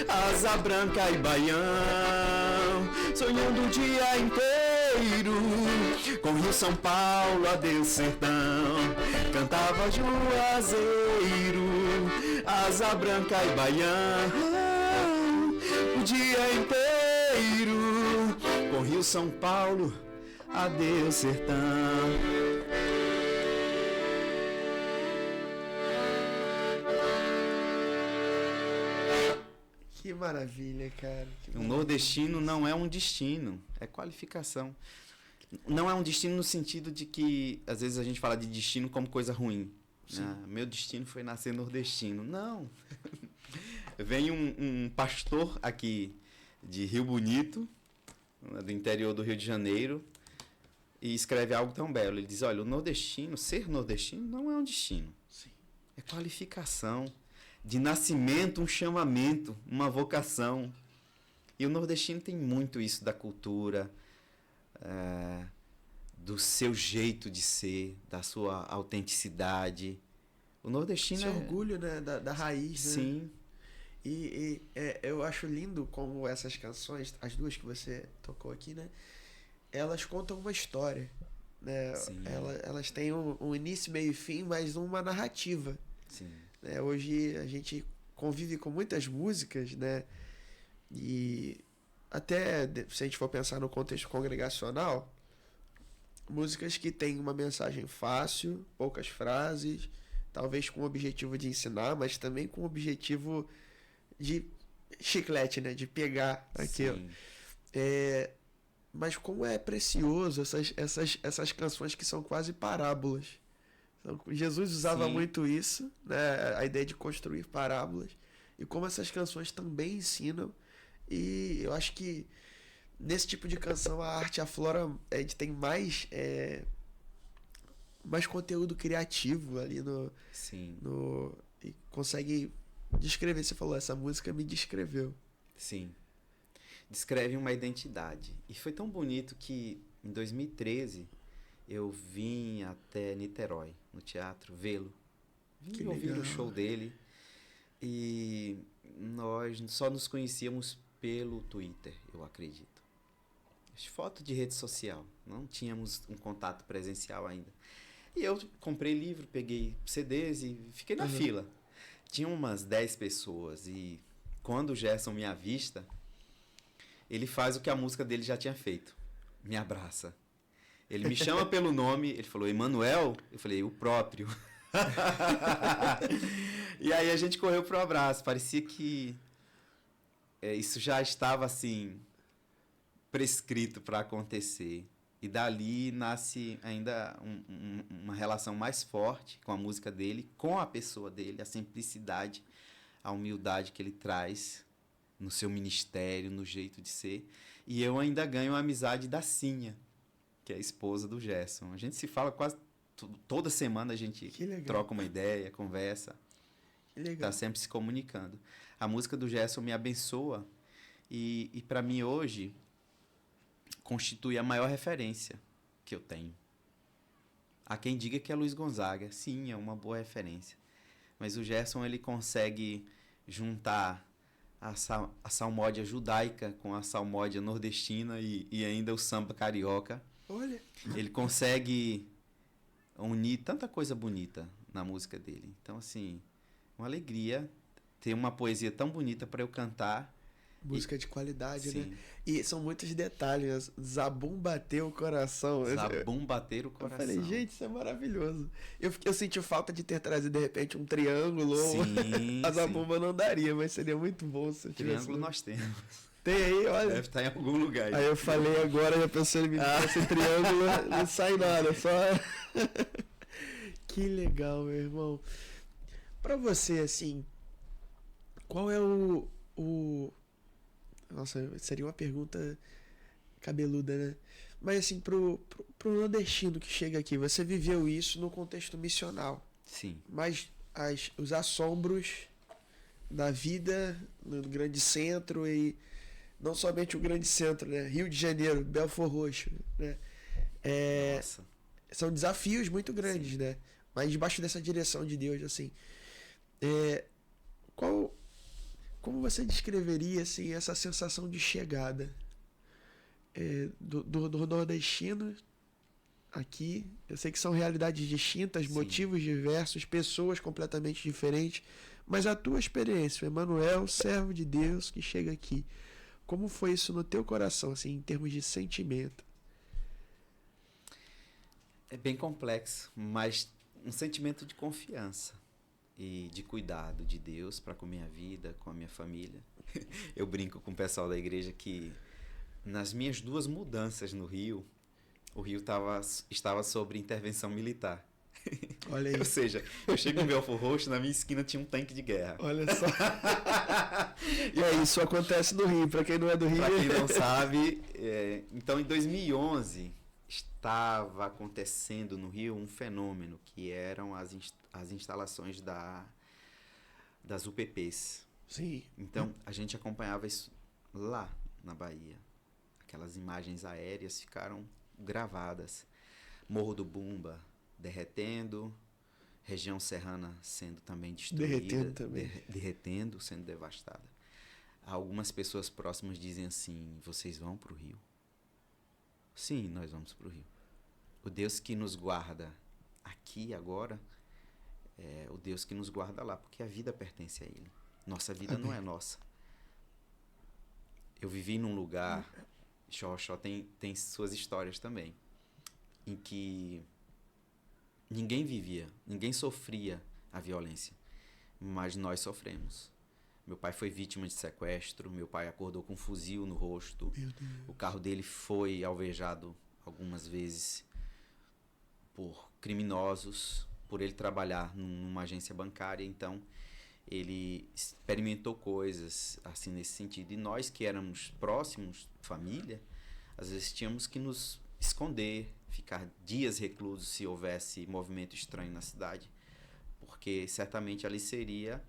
asa branca e baião, sonhando o dia inteiro com Rio, São Paulo, adeus sertão. Cantava Juazeiro, asa branca e baião, o dia inteiro com Rio, São Paulo, adeus sertão. Que maravilha, cara. Que Um maravilha. nordestino não é um destino, é qualificação. Não é um destino no sentido de que, às vezes, a gente fala de destino como coisa ruim. Ah, meu destino foi nascer nordestino. Não. Vem um pastor aqui de Rio Bonito, do interior do Rio de Janeiro, e escreve algo tão belo. Ele diz, olha, o nordestino, ser nordestino não é um destino. Sim. É qualificação. De nascimento, um chamamento, uma vocação. E o nordestino tem muito isso da cultura, do seu jeito de ser, da sua autenticidade. O nordestino Esse orgulho, né, da raiz, né? Sim. E eu acho lindo como essas canções, as duas que você tocou aqui, né? Elas contam uma história, né? Sim. Elas têm um início, meio e fim, mas uma narrativa. Sim. Né? Hoje a gente convive com muitas músicas, né? E até se a gente for pensar no contexto congregacional, músicas que têm uma mensagem fácil, poucas frases, talvez com o objetivo de ensinar, mas também com o objetivo de chiclete, né? De pegar aquilo. Sim. Mas como é precioso essas canções que são quase parábolas. Então, Jesus usava Sim. muito isso, né? A ideia de construir parábolas. E como essas canções também ensinam. E eu acho que nesse tipo de canção a arte aflora, a gente tem mais conteúdo criativo ali Sim. e consegue descrever. Você falou, essa música me descreveu. Sim. Descreve uma identidade. E foi tão bonito que em 2013 eu vim até Niterói, no teatro, vê-lo. Que Vim ouvir legal. o show dele. E nós só nos conhecíamos pelo Twitter, eu acredito. Foto de rede social. Não tínhamos um contato presencial ainda. E eu comprei livro, peguei CDs e fiquei na fila. Tinha umas 10 pessoas e quando o Gerson me avista, ele faz o que a música dele já tinha feito. Me abraça. Ele me chama pelo nome, ele falou, Emanuel? Eu falei, o próprio. E aí a gente correu pro abraço. Parecia que isso já estava assim prescrito para acontecer. E dali nasce ainda uma relação mais forte com a música dele, com a pessoa dele, a simplicidade, a humildade que ele traz no seu ministério, no jeito de ser. E eu ainda ganho a amizade da Cinha, que é a esposa do Gerson. A gente se fala quase toda semana, a gente troca uma ideia, conversa. Que legal. Tá sempre se comunicando. A música do Gerson me abençoa e para mim hoje constitui a maior referência que eu tenho. Há quem diga que é Luiz Gonzaga. Sim, é uma boa referência. Mas o Gerson, ele consegue juntar a salmódia judaica com a salmódia nordestina e ainda o samba carioca. Olha. Ele consegue unir tanta coisa bonita na música dele. Então, assim, uma alegria ter uma poesia tão bonita para eu cantar. Música de qualidade, Sim. né? E são muitos detalhes. Zabum bateu o coração. Zabum bater o coração. Eu falei, gente, isso é maravilhoso. Eu senti falta de ter trazido, de repente, um triângulo. Sim, A Zabumba não daria, mas seria muito bom se eu tivesse. Triângulo nós temos. Tem aí, olha. Deve estar em algum lugar. Aí eu falei agora, já pensou em me dar esse triângulo, não sai nada, só... Que legal, meu irmão. Pra você, assim, qual é o... Nossa, seria uma pergunta cabeluda, né? Mas assim, pro nordestino que chega aqui, você viveu isso no contexto missional. Sim. Mas os assombros da vida no grande centro e não somente o grande centro, né? Rio de Janeiro, Belford Roxo, né? Nossa. São desafios muito grandes, Sim. né? Mas debaixo dessa direção de Deus, assim, como você descreveria assim essa sensação de chegada do nordestino aqui? Eu sei que são realidades distintas, Sim. motivos diversos, pessoas completamente diferentes, mas a tua experiência, o Emanuel, servo de Deus que chega aqui, como foi isso no teu coração, assim, em termos de sentimento? É bem complexo, mas um sentimento de confiança e de cuidado de Deus para com a minha vida, com a minha família. Eu brinco com o pessoal da igreja que nas minhas 2 mudanças no Rio, o Rio estava sob intervenção militar. Olha aí. Ou seja, eu chego no Belford Roxo, na minha esquina tinha um tanque de guerra. Olha só. E isso acontece no Rio, para quem não é do Rio. Para quem não sabe, então em 2011 estava acontecendo no Rio um fenômeno que eram as instalações das UPPs. Sim. Então a gente acompanhava isso lá na Bahia. Aquelas imagens aéreas ficaram gravadas. Morro do Bumba derretendo, região serrana sendo também destruída, derretendo, sendo devastada. Algumas pessoas próximas dizem assim: vocês vão para o Rio? Sim, nós vamos para o Rio. o Deus que nos guarda aqui agora é o Deus que nos guarda lá, porque a vida pertence a Ele. Nossa vida não é nossa. Eu vivi num lugar, Xó tem suas histórias também, em que ninguém vivia, ninguém sofria a violência, mas nós sofremos. Meu pai foi vítima de sequestro, meu pai acordou com um fuzil no rosto, o carro dele foi alvejado algumas vezes por criminosos, por ele trabalhar numa agência bancária, então ele experimentou coisas assim nesse sentido. E nós que éramos próximos, família, às vezes tínhamos que nos esconder, ficar dias reclusos se houvesse movimento estranho na cidade, porque certamente ali seria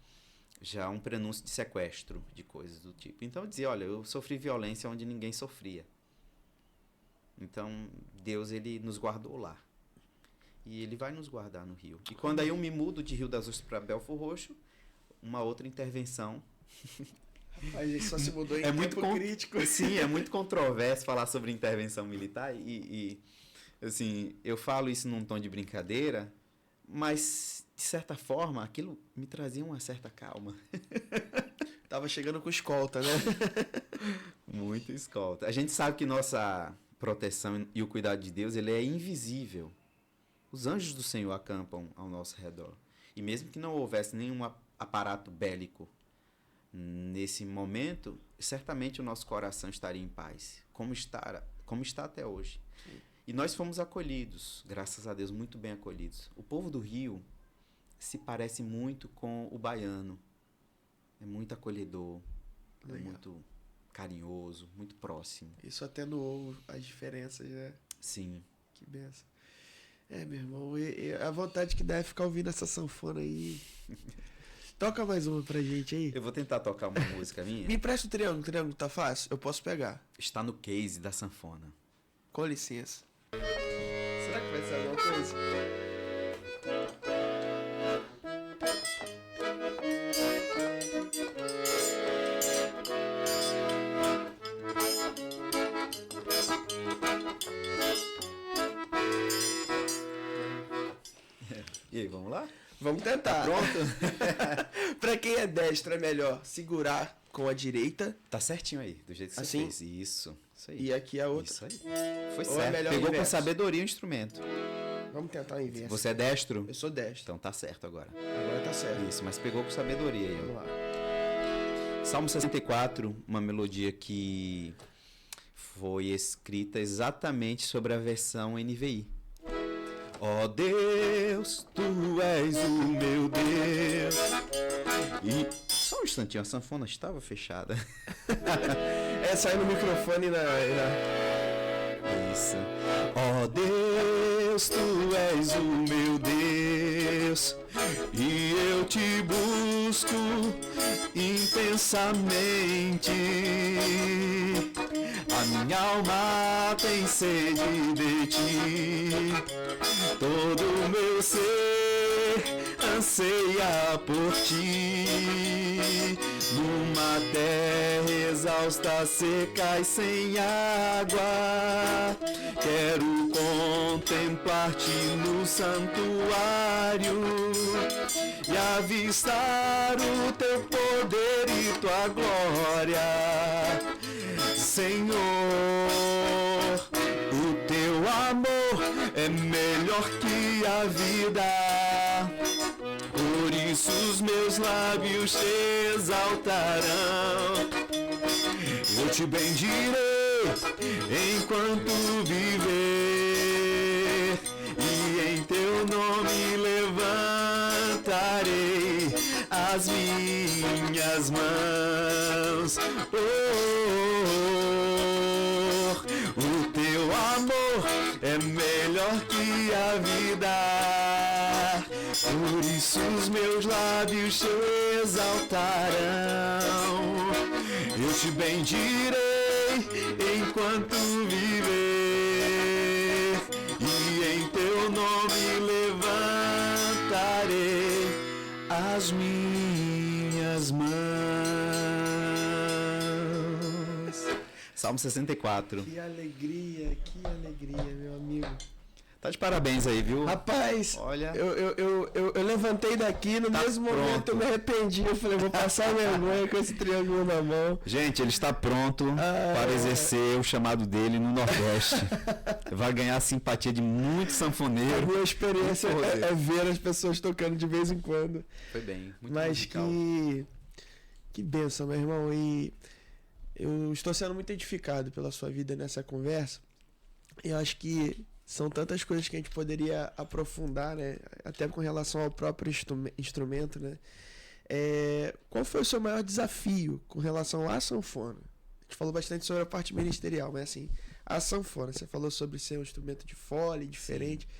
já um prenúncio de sequestro, de coisas do tipo. Então eu dizia, olha, eu sofri violência onde ninguém sofria. Então Deus, ele nos guardou lá. E ele vai nos guardar no Rio. E quando aí eu me mudo de Rio das Ostras para Belfor Roxo, uma outra intervenção. Rapaz, ele só se mudou em tempo crítico. Sim, é muito controverso falar sobre intervenção militar e assim, eu falo isso num tom de brincadeira, mas de certa forma aquilo me trazia uma certa calma. Tava chegando com escolta, né? Muito escolta. A gente sabe que nossa proteção e o cuidado de Deus, ele é invisível. Os anjos do Senhor acampam ao nosso redor. E mesmo que não houvesse nenhum aparato bélico nesse momento, certamente o nosso coração estaria em paz, como está até hoje. Sim. E nós fomos acolhidos, graças a Deus, muito bem acolhidos. O povo do Rio se parece muito com o baiano. É muito acolhedor, é muito carinhoso, muito próximo. Isso atenuou as diferenças, né? Sim. Que benção. Meu irmão, e a vontade que dá é ficar ouvindo essa sanfona aí. Toca mais uma pra gente aí. Eu vou tentar tocar uma música minha. Me empresta o triângulo tá fácil? Eu posso pegar. Está no case da sanfona. Com licença. Será que vai ser alguma coisa? E aí, vamos lá? Vamos tentar. Tá pronto? Pra quem é destro, é melhor segurar com a direita. Tá certinho aí, do jeito que assim? você fez. Isso aí. E aqui a outra. Isso aí. Foi Ou certo. é melhor Pegou com inverso? sabedoria o instrumento. Vamos tentar o inverso. Você é destro? Eu sou destro. Então tá certo agora. Agora tá certo. Isso, mas pegou com sabedoria aí. Vamos lá. Salmo 64, uma melodia que foi escrita exatamente sobre a versão NVI. Ó Deus, Tu és o meu Deus. E só um instantinho, a sanfona estava fechada. Sai no microfone e na... Isso. Ó Deus, Tu és o meu Deus, e eu te busco intensamente. A minha alma tem sede de ti, todo o meu ser anseia por ti. Numa terra exausta, seca e sem água, quero contemplar-te no santuário e avistar o teu poder e tua glória. Senhor, o teu amor é melhor que a vida, por isso os meus lábios te exaltarão. Eu te bendirei enquanto viver, e em teu nome levantarei as minhas mãos. O teu amor é melhor que a vida, por isso os meus lábios te exaltarão. Eu te bendirei enquanto viver, e em teu nome levantarei as minhas mãos. Salmo 64. Que alegria, meu amigo. Tá de parabéns aí, viu? Rapaz, Olha, eu levantei daqui, no mesmo momento eu me arrependi. Eu falei, vou passar vergonha com esse triângulo na mão. gente, ele está pronto para exercer o chamado dele no Nordeste. Vai ganhar a simpatia de muitos A sanfoneiros. minha experiência é ver as pessoas tocando de vez em quando. Foi bem, muito Mas musical. que bênção, meu irmão. E eu estou sendo muito edificado pela sua vida nessa conversa. Eu acho que são tantas coisas que a gente poderia aprofundar, né? Até com relação ao próprio instrumento, né? Qual foi o seu maior desafio com relação à sanfona? A gente falou bastante sobre a parte ministerial, mas assim, a sanfona, você falou sobre ser um instrumento de fole, diferente, sim,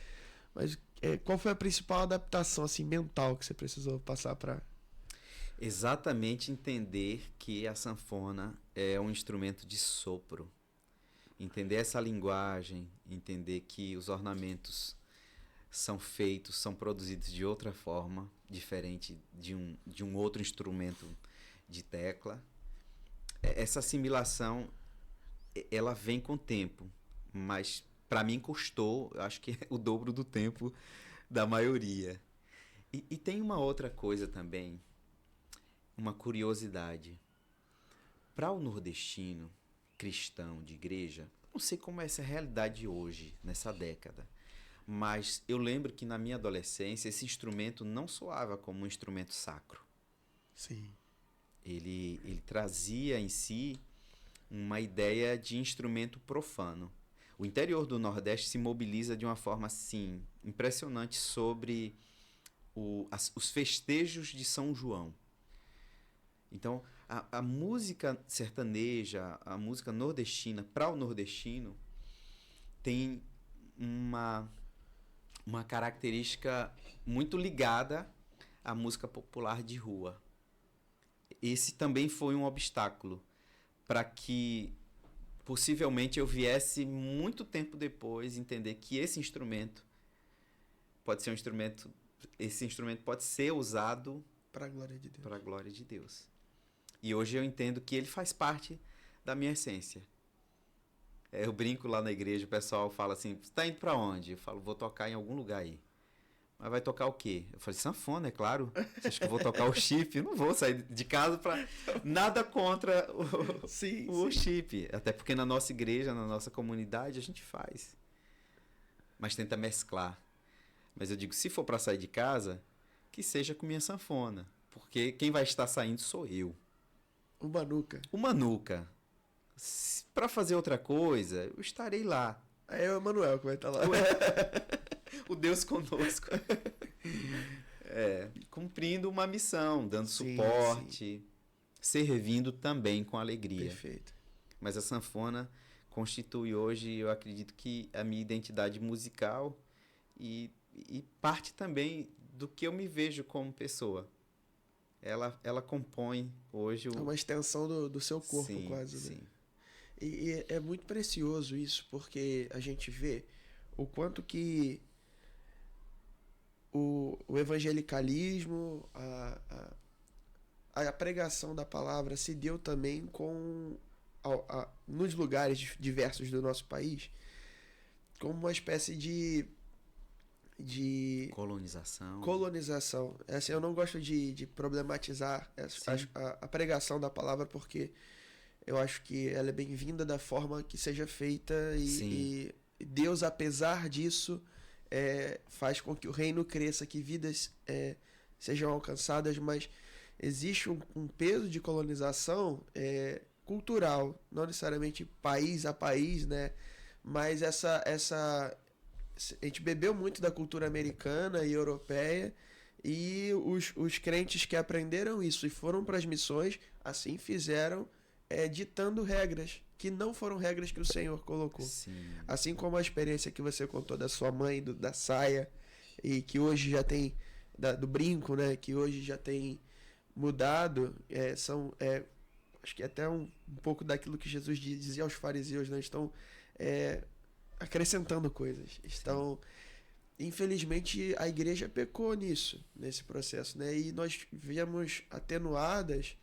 mas qual foi a principal adaptação assim, mental que você precisou passar para... Exatamente entender que a sanfona é um instrumento de sopro. Entender essa linguagem, entender que os ornamentos são produzidos de outra forma, diferente de um outro instrumento de tecla. Essa assimilação, ela vem com o tempo, mas para mim custou, eu acho que é o dobro do tempo da maioria. E tem uma outra coisa também, uma curiosidade. Para o nordestino cristão de igreja, não sei como é essa realidade hoje, nessa década, mas eu lembro que na minha adolescência esse instrumento não soava como um instrumento sacro. Sim. Ele trazia em si uma ideia de instrumento profano. O interior do Nordeste se mobiliza de uma forma assim impressionante sobre os festejos de São João. Então, a música sertaneja, a música nordestina, para o nordestino, tem uma característica muito ligada à música popular de rua. Esse também foi um obstáculo para que, possivelmente, eu viesse muito tempo depois entender que esse instrumento pode ser usado para a glória de Deus. Para a glória de Deus. E hoje eu entendo que ele faz parte da minha essência. Eu brinco lá na igreja, o pessoal fala assim, você está indo para onde? Eu falo, vou tocar em algum lugar aí. Mas vai tocar o quê? Eu falei, sanfona, é claro. Você acha que eu vou tocar o chip? Eu não vou sair de casa para... Nada contra o chip. Até porque na nossa igreja, na nossa comunidade, a gente faz. Mas tenta mesclar. Mas eu digo, se for para sair de casa, que seja com minha sanfona. Porque quem vai estar saindo sou eu. O Manuca. Para fazer outra coisa, eu estarei lá. Aí é o Emanuel que vai estar lá. O Deus conosco. Cumprindo uma missão, dando suporte, servindo também com alegria. Perfeito. Mas a sanfona constitui hoje, eu acredito que a minha identidade musical e parte também do que eu me vejo como pessoa. Ela compõe hoje É uma extensão do seu corpo, sim, quase, né? Sim. E é muito precioso isso, porque a gente vê o quanto que o evangelicalismo, a pregação da palavra se deu também nos lugares diversos do nosso país, como uma espécie de colonização. Assim, eu não gosto de problematizar a pregação da palavra, porque eu acho que ela é bem-vinda da forma que seja feita e Deus, apesar disso, faz com que o reino cresça, que vidas sejam alcançadas, mas existe um peso de colonização cultural, não necessariamente país a país, né? Mas a gente bebeu muito da cultura americana e europeia, e os crentes que aprenderam isso e foram para as missões, assim fizeram, ditando regras que não foram regras que o Senhor colocou. Sim. Assim como a experiência que você contou da sua mãe, da saia, e que hoje já tem, do brinco, né, que hoje já tem mudado, acho que até um pouco daquilo que Jesus dizia aos fariseus, né, estão acrescentando coisas. Estão, infelizmente, a igreja pecou nesse processo, né? E nós vemos atenuadas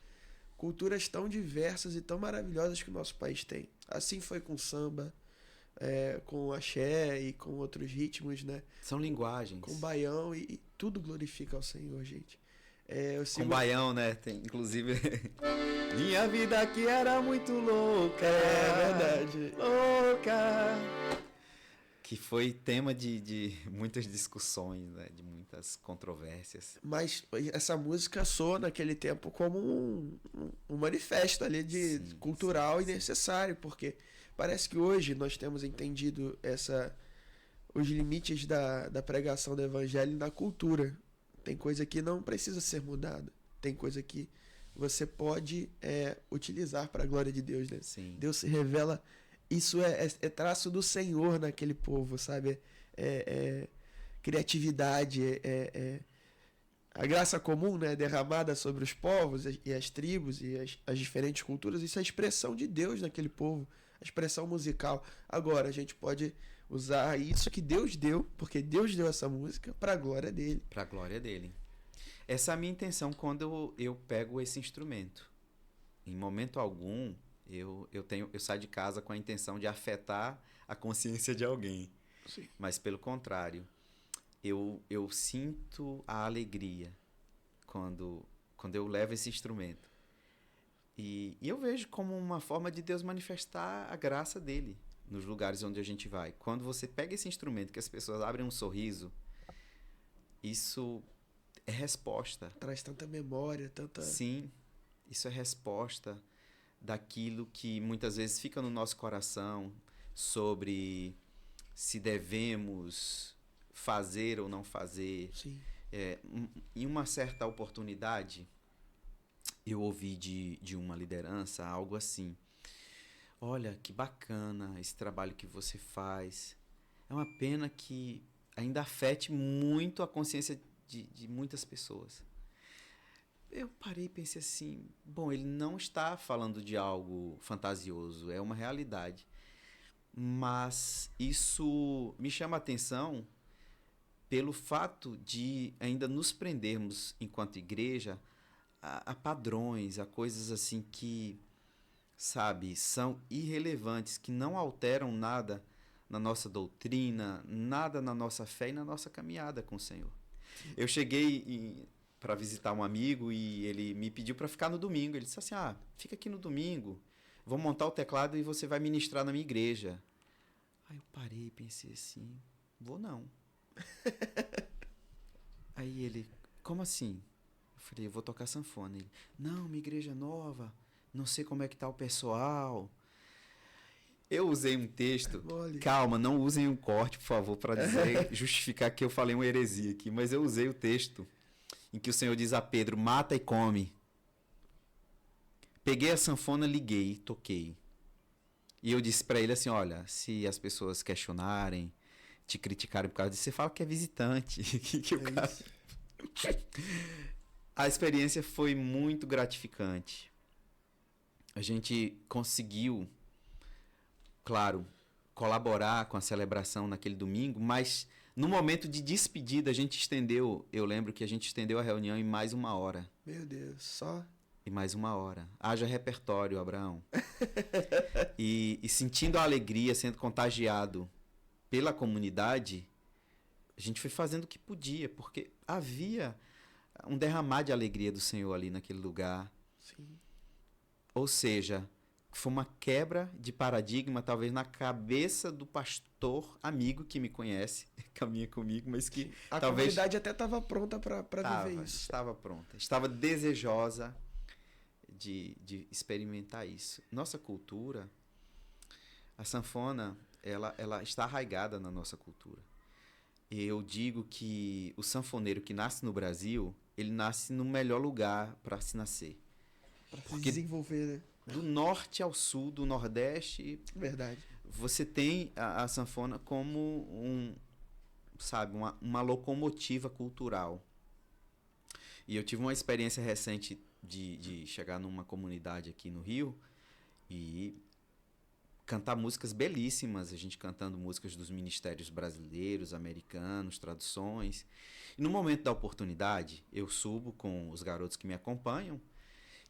culturas tão diversas e tão maravilhosas que o nosso país tem. Assim foi com o samba, com axé e com outros ritmos, né? São linguagens. Com baião e tudo glorifica ao Senhor, gente. Com baião, né? Tem, inclusive... Minha vida aqui era muito louca. É verdade. Louca. Que foi tema de muitas discussões, né? De muitas controvérsias. Mas essa música soa naquele tempo como um manifesto ali de cultural e necessário, porque parece que hoje nós temos entendido os limites da pregação do evangelho na cultura. Tem coisa que não precisa ser mudada. Tem coisa que você pode utilizar para a glória de Deus, né? Sim. Deus se revela. Isso é traço do Senhor naquele povo, sabe? Criatividade, a graça comum, né, derramada sobre os povos e as tribos e as diferentes culturas. Isso é a expressão de Deus naquele povo, a expressão musical. Agora, a gente pode usar isso que Deus deu, porque Deus deu essa música para a glória dele. Para a glória dele. Essa é a minha intenção quando eu pego esse instrumento. Em momento algum, eu saio de casa com a intenção de afetar a consciência de alguém. Sim. Mas, pelo contrário, eu sinto a alegria quando eu levo esse instrumento. E eu vejo como uma forma de Deus manifestar a graça dele nos lugares onde a gente vai. Quando você pega esse instrumento, que as pessoas abrem um sorriso, isso é resposta. Traz tanta memória, tanta... Sim, isso é resposta daquilo que muitas vezes fica no nosso coração sobre se devemos fazer ou não fazer. Sim. Em uma certa oportunidade, eu ouvi de uma liderança algo assim: olha, que bacana esse trabalho que você faz. É uma pena que ainda afete muito a consciência de muitas pessoas. Eu parei e pensei assim, bom, ele não está falando de algo fantasioso, é uma realidade. Mas isso me chama a atenção pelo fato de ainda nos prendermos, enquanto igreja, a padrões, a coisas assim que, sabe, são irrelevantes, que não alteram nada na nossa doutrina, nada na nossa fé e na nossa caminhada com o Senhor. Eu cheguei para visitar um amigo e ele me pediu para ficar no domingo. Ele disse assim, fica aqui no domingo, vou montar o teclado e você vai ministrar na minha igreja. Aí eu parei e pensei assim, vou não. Aí ele, como assim? Eu falei, eu vou tocar sanfona. Ele, não, minha igreja é nova, não sei como é que tá o pessoal. Eu usei um texto, calma, não usem um corte, por favor, para dizer, justificar que eu falei uma heresia aqui, mas eu usei o texto em que o Senhor diz a Pedro, mata e come. Peguei a sanfona, liguei, toquei. E eu disse para ele assim, olha, se as pessoas questionarem, te criticarem por causa disso, você fala que é visitante. A experiência foi muito gratificante. A gente conseguiu, claro, colaborar com a celebração naquele domingo, mas no momento de despedida a gente estendeu, eu lembro que a gente estendeu a reunião em mais 1 hora. Meu Deus, só? Em mais 1 hora. Haja repertório, Abraão. E sentindo a alegria, sendo contagiado pela comunidade, a gente foi fazendo o que podia, porque havia um derramar de alegria do Senhor ali naquele lugar. Sim. Ou seja, foi uma quebra de paradigma, talvez na cabeça do pastor amigo que me conhece, caminha comigo, mas que a talvez... comunidade até estava pronta para viver isso. Estava pronta, estava desejosa de experimentar isso. Nossa cultura, a sanfona, ela está arraigada na nossa cultura. Eu digo que o sanfoneiro que nasce no Brasil, ele nasce no melhor lugar para se nascer. Para se desenvolver, né? Do norte ao sul, do nordeste... Verdade. Você tem a sanfona como uma locomotiva cultural. E eu tive uma experiência recente de chegar numa comunidade aqui no Rio e cantar músicas belíssimas, a gente cantando músicas dos ministérios brasileiros, americanos, traduções. E no momento da oportunidade, eu subo com os garotos que me acompanham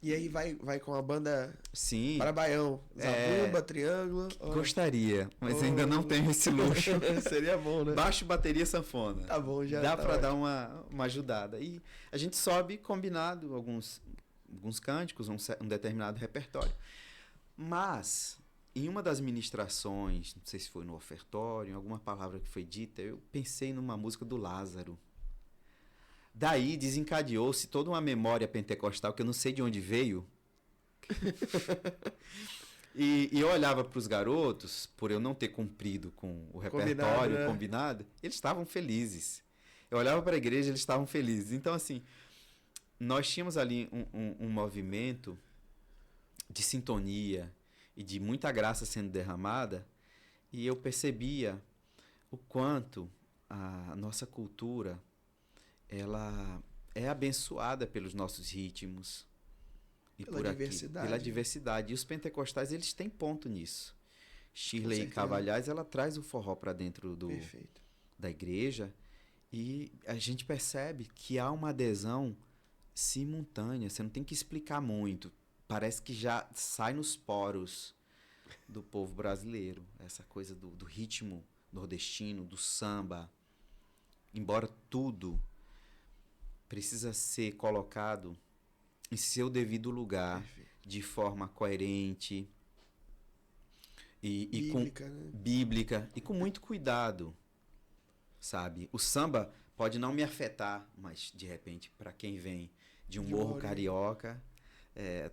E aí vai com a banda Sim. para Baião. Zabumba, Triângulo. Gostaria, mas ainda não tenho esse luxo. Seria bom, né? Baixo, bateria, sanfona. Tá bom, já dá tá para ótimo. dar uma ajudada. E a gente sobe combinado alguns cânticos, um determinado repertório. Mas, em uma das ministrações, não sei se foi no ofertório, em alguma palavra que foi dita, eu pensei numa música do Lázaro. Daí desencadeou-se toda uma memória pentecostal que eu não sei de onde veio. E eu olhava para os garotos, por eu não ter cumprido com o repertório combinado, eles estavam felizes. Eu olhava para a igreja, eles estavam felizes. Então, assim, nós tínhamos ali um movimento de sintonia e de muita graça sendo derramada, e eu percebia o quanto a nossa cultura ela é abençoada pelos nossos ritmos e Pela por aqui, diversidade. pela diversidade. E os pentecostais, eles têm ponto nisso. Shirley certeza. Cavalhais, ela traz o forró para dentro Perfeito. da igreja, e a gente percebe que há uma adesão simultânea. Você não tem que explicar muito. Parece que já sai nos poros do povo brasileiro. Essa coisa do ritmo nordestino, do samba. Embora tudo precisa ser colocado em seu devido lugar, Perfeito. de forma coerente e Bíblica, né? bíblica e com muito cuidado, sabe? O samba pode não me afetar, mas de repente, para quem vem de um morro carioca,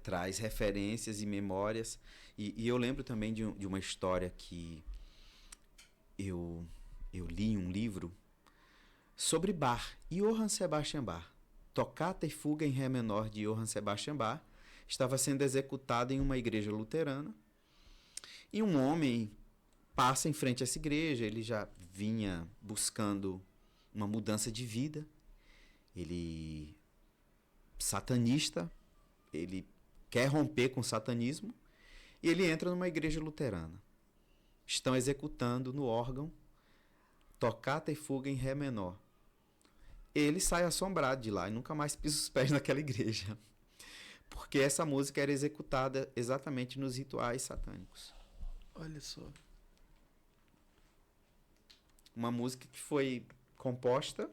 traz referências e memórias. E eu lembro também de uma história que eu li em um livro sobre Bach, Johann Sebastian Bach. Tocata e Fuga em Ré menor de Johann Sebastian Bach estava sendo executada em uma igreja luterana, e um homem passa em frente a essa igreja. Ele já vinha buscando uma mudança de vida, ele satanista, ele quer romper com o satanismo, e ele entra numa igreja luterana. Estão executando no órgão Tocata e Fuga em Ré menor. Ele sai assombrado de lá e nunca mais pisa os pés naquela igreja, porque essa música era executada exatamente nos rituais satânicos. Olha só. Uma música que foi composta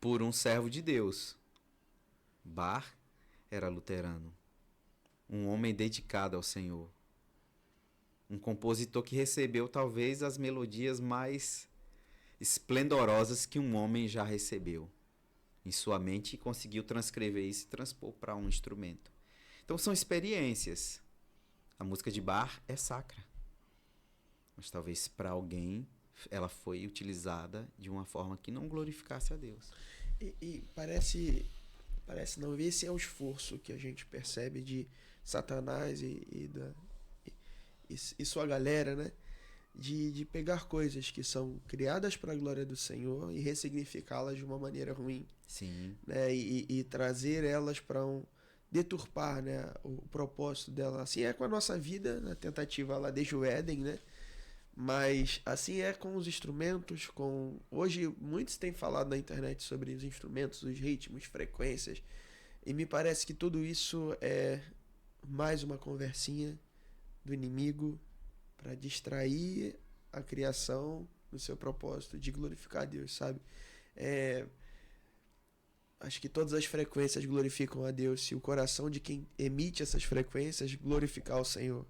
por um servo de Deus. Bach era luterano, um homem dedicado ao Senhor, um compositor que recebeu talvez as melodias mais esplendorosas que um homem já recebeu em sua mente, e conseguiu transcrever isso e transpor para um instrumento. Então são experiências. A música de Bach é sacra, mas talvez para alguém ela foi utilizada de uma forma que não glorificasse a Deus. E parece não, esse é o esforço que a gente percebe de Satanás e sua galera, né? De pegar coisas que são criadas para a glória do Senhor e ressignificá-las de uma maneira ruim. Sim. Né? E trazer elas para deturpar, né, o propósito dela. Assim é com a nossa vida, na tentativa lá desde o Éden, né? Mas assim é com os instrumentos, hoje muitos têm falado na internet sobre os instrumentos, os ritmos, frequências, e me parece que tudo isso é mais uma conversinha do inimigo para distrair a criação no seu propósito de glorificar a Deus, sabe? Acho que todas as frequências glorificam a Deus, se o coração de quem emite essas frequências glorificar o Senhor.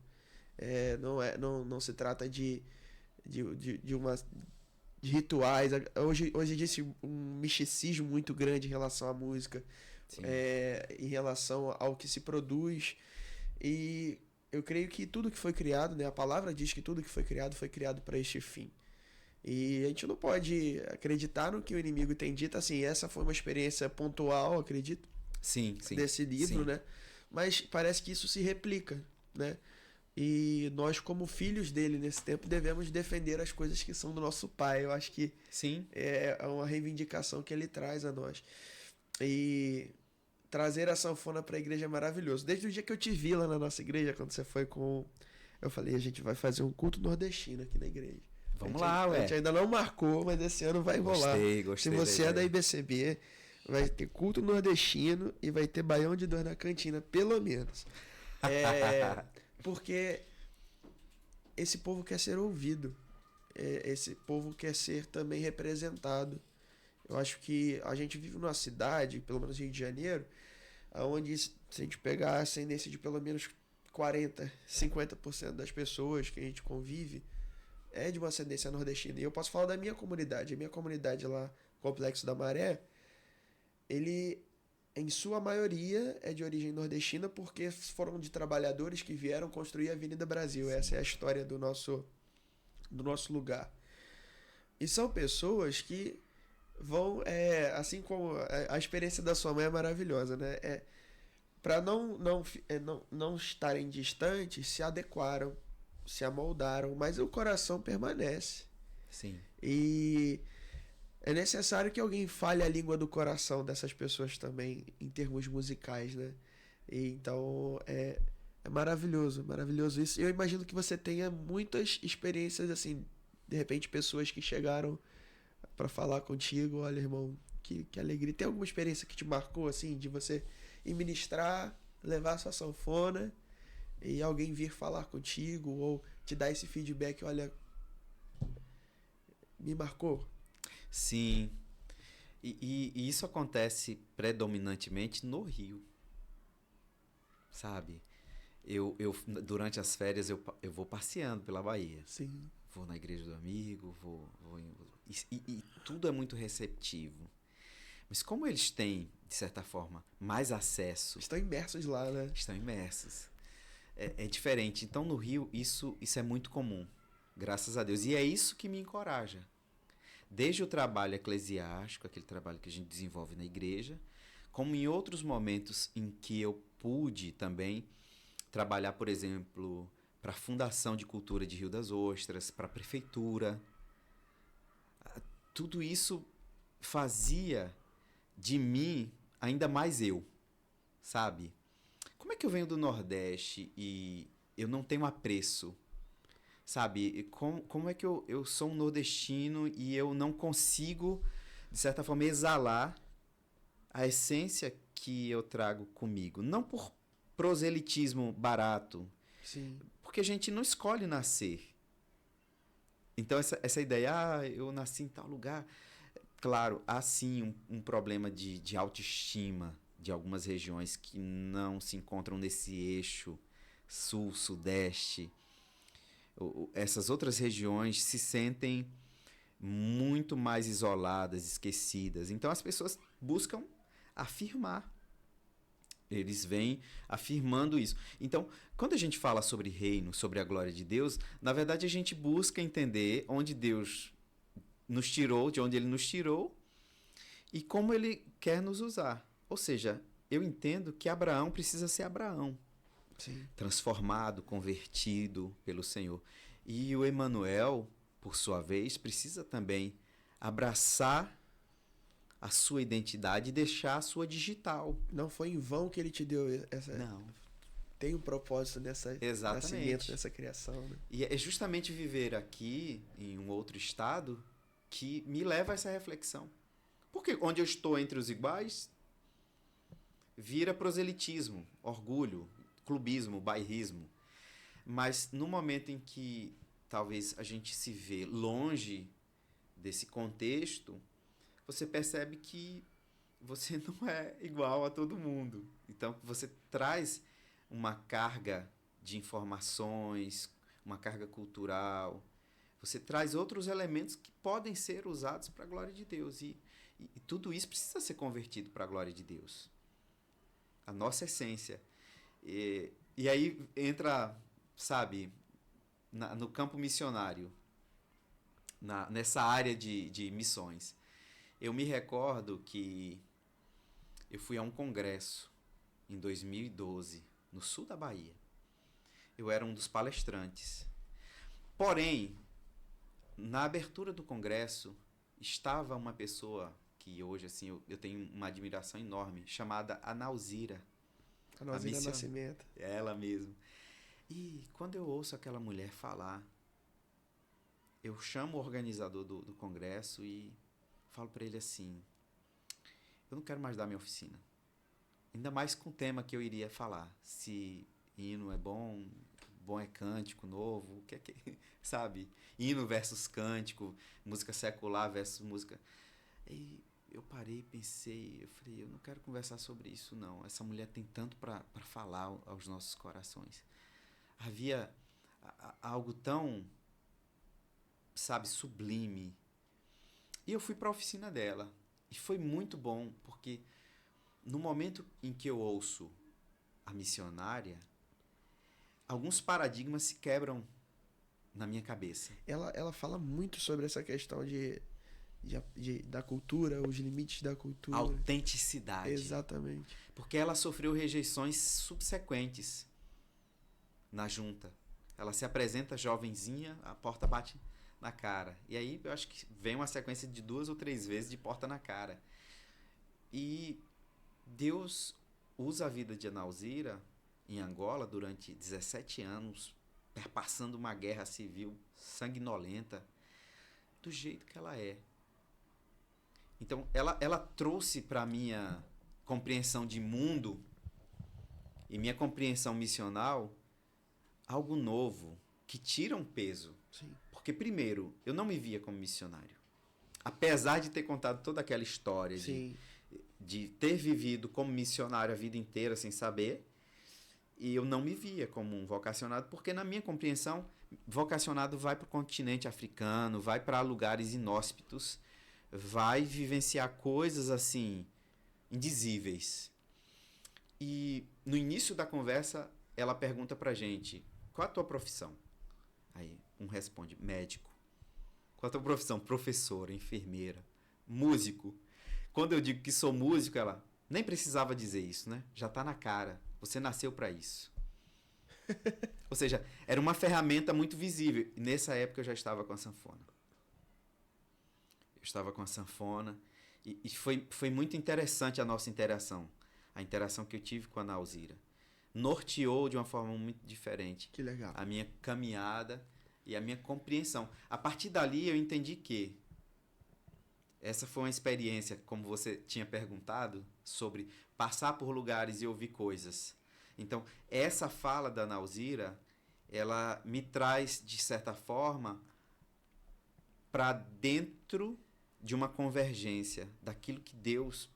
Não se trata de rituais. Hoje existe um misticismo muito grande em relação à música, em relação ao que se produz. E eu creio que tudo que foi criado, né, a palavra diz que tudo que foi criado para este fim. E a gente não pode acreditar no que o inimigo tem dito. Assim, essa foi uma experiência pontual, acredito, sim, desse livro, sim. né? Mas parece que isso se replica, né? E nós, como filhos dele nesse tempo, devemos defender as coisas que são do nosso pai. Eu acho que Sim. é uma reivindicação que ele traz a nós. E trazer a sanfona para a igreja é maravilhoso. Desde o dia que eu te vi lá na nossa igreja, quando você foi eu falei, a gente vai fazer um culto nordestino aqui na igreja. Vamos lá, A gente ainda não marcou, mas esse ano vai rolar. Gostei. Se você é da IBCB, vai ter culto nordestino e vai ter baião de dois na cantina, pelo menos. Porque esse povo quer ser ouvido. Esse povo quer ser também representado. Eu acho que a gente vive numa cidade, pelo menos Rio de Janeiro, onde se a gente pegar a ascendência de pelo menos 40, 50% das pessoas que a gente convive, é de uma ascendência nordestina. E eu posso falar da minha comunidade. A minha comunidade lá, Complexo da Maré, ele, em sua maioria, é de origem nordestina porque foram de trabalhadores que vieram construir a Avenida Brasil. Essa é a história do nosso lugar. E são pessoas que vão, assim como a experiência da sua mãe é maravilhosa, né? Para não estarem distantes, se adequaram, se amoldaram, mas o coração permanece. Sim. E é necessário que alguém fale a língua do coração dessas pessoas também, em termos musicais, né? E então é maravilhoso, maravilhoso isso. Eu imagino que você tenha muitas experiências, assim, de repente, pessoas que chegaram para falar contigo, olha, irmão, que alegria. Tem alguma experiência que te marcou, assim, de você ir ministrar, levar sua sanfona e alguém vir falar contigo ou te dar esse feedback, olha, me marcou? Sim. E isso acontece predominantemente no Rio, sabe? Durante as férias eu vou passeando pela Bahia. Sim. Vou na igreja do amigo, e tudo é muito receptivo. Mas como eles têm, de certa forma, mais acesso... Estão imersos lá, né? Estão imersos. É diferente. Então, no Rio, isso é muito comum. Graças a Deus. E é isso que me encoraja. Desde o trabalho eclesiástico, aquele trabalho que a gente desenvolve na igreja, como em outros momentos em que eu pude também trabalhar, por exemplo, para a Fundação de Cultura de Rio das Ostras, para a Prefeitura. Tudo isso fazia de mim ainda mais eu, sabe? Como é que eu venho do Nordeste e eu não tenho apreço, sabe? Como é que eu sou um nordestino e eu não consigo, de certa forma, exalar a essência que eu trago comigo? Não por proselitismo barato, Sim. porque a gente não escolhe nascer. Então, essa ideia, eu nasci em tal lugar. Claro, há sim um problema de autoestima de algumas regiões que não se encontram nesse eixo sul, sudeste. Essas outras regiões se sentem muito mais isoladas, esquecidas. Então, as pessoas buscam afirmar. Eles vêm afirmando isso. Então, quando a gente fala sobre reino, sobre a glória de Deus, na verdade a gente busca entender onde Deus nos tirou, de onde Ele nos tirou e como Ele quer nos usar. Ou seja, eu entendo que Abraão precisa ser Abraão. Sim. Transformado, convertido pelo Senhor. E o Emanuel, por sua vez, precisa também abraçar a sua identidade e deixar a sua digital. Não foi em vão que ele te deu essa... Não. Tem um propósito nessa nascimento, nessa criação, né? E é justamente viver aqui, em um outro estado, que me leva a essa reflexão. Porque onde eu estou entre os iguais, vira proselitismo, orgulho, clubismo, bairrismo. Mas no momento em que talvez a gente se vê longe desse contexto, você percebe que você não é igual a todo mundo. Então, você traz uma carga de informações, uma carga cultural, você traz outros elementos que podem ser usados para a glória de Deus. E tudo isso precisa ser convertido para a glória de Deus. A nossa essência. E aí entra, sabe, no campo missionário, nessa área de missões. Eu me recordo que eu fui a um congresso em 2012, no sul da Bahia. Eu era um dos palestrantes. Porém, na abertura do congresso, estava uma pessoa que hoje assim, eu tenho uma admiração enorme, chamada Analzira. A Analzira Nascimento. Ela mesmo. E quando eu ouço aquela mulher falar, eu chamo o organizador do congresso e falo para ele assim: eu não quero mais dar minha oficina. Ainda mais com o tema que eu iria falar. Se hino é bom, bom é cântico novo, o que é que... Sabe? Hino versus cântico, música secular versus música... E eu parei, pensei, eu falei, eu não quero conversar sobre isso, não. Essa mulher tem tanto para falar aos nossos corações. Havia algo tão, sabe, sublime. E eu fui para a oficina dela. E foi muito bom, porque no momento em que eu ouço a missionária, alguns paradigmas se quebram na minha cabeça. Ela fala muito sobre essa questão da cultura, os limites da cultura. Autenticidade. Exatamente. Porque ela sofreu rejeições subsequentes na junta. Ela se apresenta jovenzinha, a porta bate na cara. E aí eu acho que vem uma sequência de 2 ou 3 vezes de porta na cara. E Deus usa a vida de Ana Alzira em Angola durante 17 anos, perpassando uma guerra civil sanguinolenta, do jeito que ela é. Então, ela trouxe para a minha compreensão de mundo e minha compreensão missional algo novo, que tira um peso. Sim. Porque, primeiro, eu não me via como missionário. Apesar de ter contado toda aquela história de ter vivido como missionário a vida inteira sem saber, e eu não me via como um vocacionado, porque na minha compreensão, vocacionado vai para o continente africano, vai para lugares inóspitos, vai vivenciar coisas assim, indizíveis. E no início da conversa, ela pergunta pra gente, qual a tua profissão? Aí um responde, médico. Qual a tua profissão? Professora, enfermeira, músico. Quando eu digo que sou músico, ela nem precisava dizer isso, né? Já tá na cara. Você nasceu para isso. Ou seja, era uma ferramenta muito visível. E nessa época eu já estava com a sanfona. Eu estava com a sanfona e foi muito interessante a nossa interação. A interação que eu tive com a Ana Alzira. Norteou de uma forma muito diferente. Que legal. A minha caminhada e a minha compreensão. A partir dali eu entendi que essa foi uma experiência, como você tinha perguntado, sobre passar por lugares e ouvir coisas. Então, essa fala da Ana Alzira, ela me traz, de certa forma, para dentro de uma convergência daquilo que Deus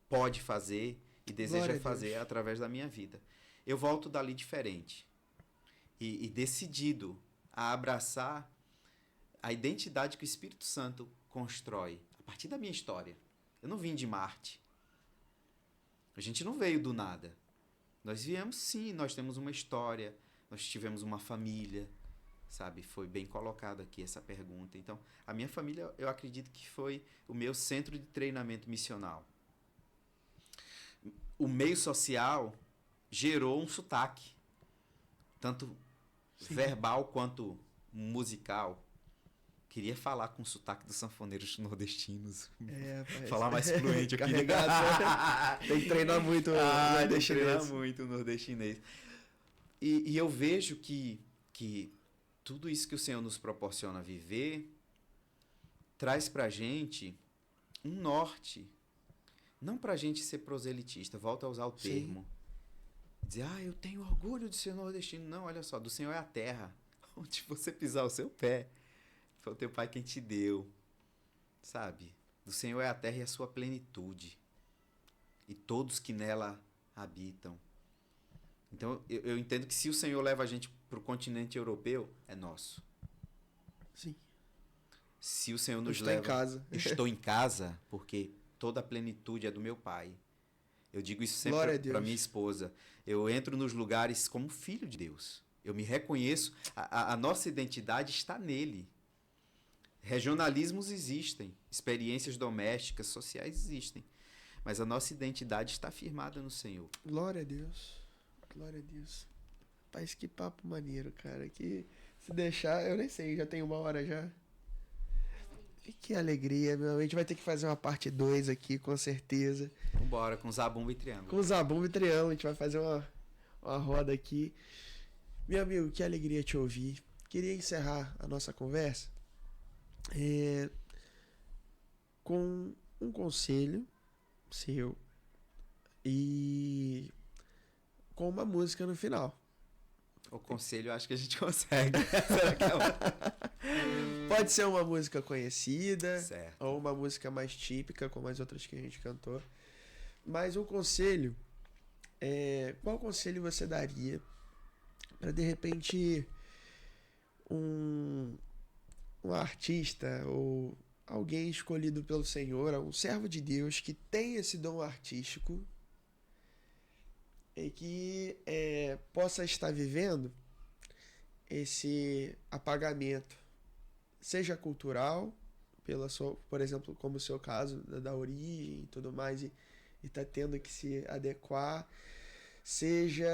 pode fazer e deseja fazer através da minha vida. Eu volto dali diferente e decidido a abraçar a identidade que o Espírito Santo constrói a partir da minha história. Eu não vim de Marte. A gente não veio do nada. Nós viemos, sim, nós temos uma história, nós tivemos uma família, sabe? Foi bem colocado aqui essa pergunta. Então, a minha família, eu acredito que foi o meu centro de treinamento missional. O meio social gerou um sotaque, tanto verbal quanto musical. Queria falar com o sotaque dos sanfoneiros nordestinos. Falar mais fluente aqui. Tem que treinar muito o nordestinês. Tem que treinar muito o nordestinês. E eu vejo que tudo isso que o Senhor nos proporciona viver traz pra gente um norte. Não pra gente ser proselitista, volto a usar o termo. Dizer, eu tenho orgulho de ser nordestino. Não, olha só, do Senhor é a terra. Onde você pisar o seu pé, foi o teu pai quem te deu. Sabe? Do Senhor é a terra e a sua plenitude. E todos que nela habitam. Então, eu entendo que se o Senhor leva a gente pro continente europeu, é nosso. Sim. Se o Senhor nos leva... leva... Estou em casa. Estou em casa, porque toda a plenitude é do meu pai. Eu digo isso sempre para minha esposa. Eu entro nos lugares como filho de Deus. Eu me reconheço. A nossa identidade está nele. Regionalismos existem. Experiências domésticas, sociais existem. Mas a nossa identidade está firmada no Senhor. Glória a Deus. Glória a Deus. Rapaz, que papo maneiro, cara. Que se deixar, eu nem sei, já tem 1 hora já. E que alegria, meu. A gente vai ter que fazer uma parte 2 aqui, com certeza. Vambora, com zabumba e triângulo. Com zabumba e triângulo, a gente vai fazer uma roda aqui. Meu amigo, que alegria te ouvir. Queria encerrar a nossa conversa com um conselho, seu e com uma música no final. O conselho eu acho que a gente consegue. Será que é Pode ser uma música conhecida, certo. ou uma música mais típica, como as outras que a gente cantou. Mas um conselho, qual conselho você daria para, de repente, um artista ou alguém escolhido pelo Senhor, um servo de Deus que tem esse dom artístico e que possa estar vivendo esse apagamento, seja cultural, por exemplo, como o seu caso, da origem e tudo mais, e está tendo que se adequar, seja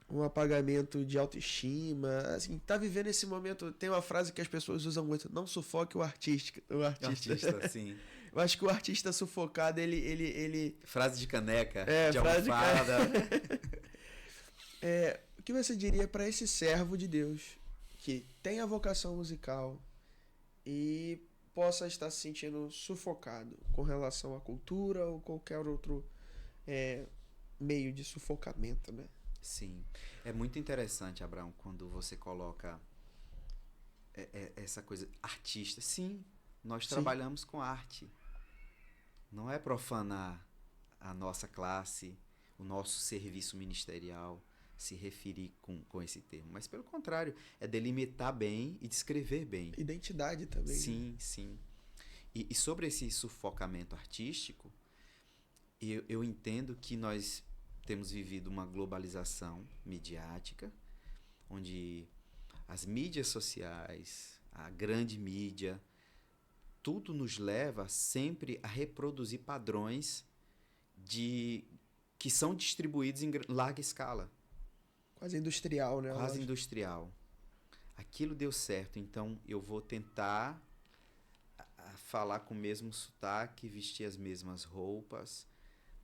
um apagamento de autoestima, assim, tá vivendo esse momento. Tem uma frase que as pessoas usam muito: não sufoque o artista. Sim. Eu acho que o artista sufocado, ele... Frase de caneca, de frase almofada. O que você diria para esse servo de Deus que tem a vocação musical e possa estar se sentindo sufocado com relação à cultura ou qualquer outro meio de sufocamento, né? Sim. É muito interessante, Abraão, quando você coloca essa coisa artista. Sim, nós trabalhamos com arte. Não é profanar a nossa classe, o nosso serviço ministerial, se referir com esse termo. Mas, pelo contrário, é delimitar bem e descrever bem. Identidade também. Sim, né? sim. E sobre esse sufocamento artístico, eu entendo que nós temos vivido uma globalização midiática, onde as mídias sociais, a grande mídia, tudo nos leva sempre a reproduzir padrões que são distribuídos em larga escala. Quase industrial, né? Quase industrial. Aquilo deu certo, então eu vou tentar falar com o mesmo sotaque, vestir as mesmas roupas,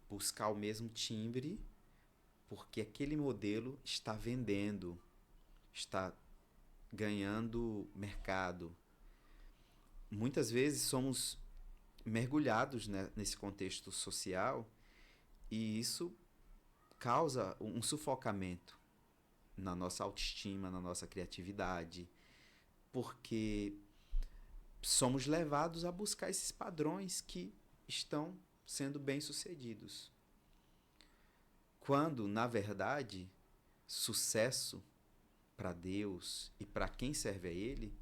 buscar o mesmo timbre, porque aquele modelo está vendendo, está ganhando mercado. Muitas vezes somos mergulhados, né, nesse contexto social e isso causa um sufocamento na nossa autoestima, na nossa criatividade, porque somos levados a buscar esses padrões que estão sendo bem-sucedidos. Quando, na verdade, sucesso para Deus e para quem serve a Ele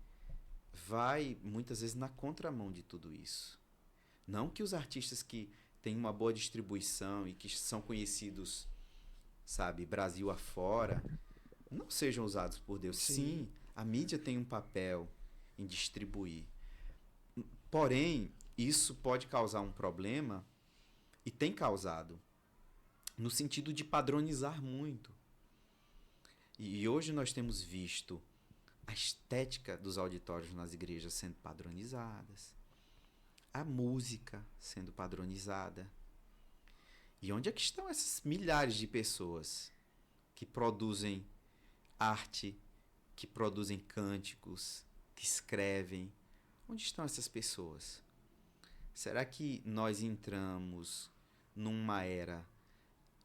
vai muitas vezes na contramão de tudo isso. Não que os artistas que têm uma boa distribuição e que são conhecidos, sabe, Brasil afora, não sejam usados por Deus. Sim, a mídia tem um papel em distribuir. Porém, isso pode causar um problema, e tem causado, no sentido de padronizar muito. E hoje nós temos visto a estética dos auditórios nas igrejas sendo padronizadas, a música sendo padronizada. E onde é que estão essas milhares de pessoas que produzem arte, que produzem cânticos, que escrevem? Onde estão essas pessoas? Será que nós entramos numa era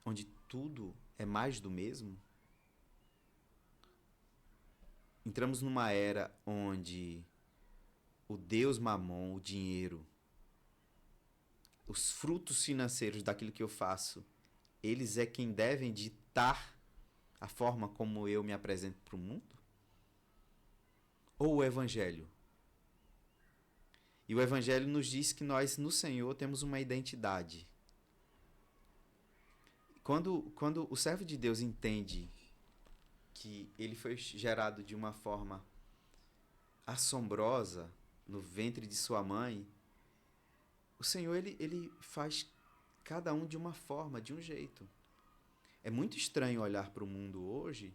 onde tudo é mais do mesmo? Entramos numa era onde o Deus Mamon, o dinheiro, os frutos financeiros daquilo que eu faço, eles é quem devem ditar a forma como eu me apresento para o mundo? Ou o Evangelho? E o Evangelho nos diz que nós, no Senhor, temos uma identidade. Quando o servo de Deus entende que ele foi gerado de uma forma assombrosa no ventre de sua mãe, o Senhor ele faz cada um de uma forma, de um jeito. É muito estranho olhar para o mundo hoje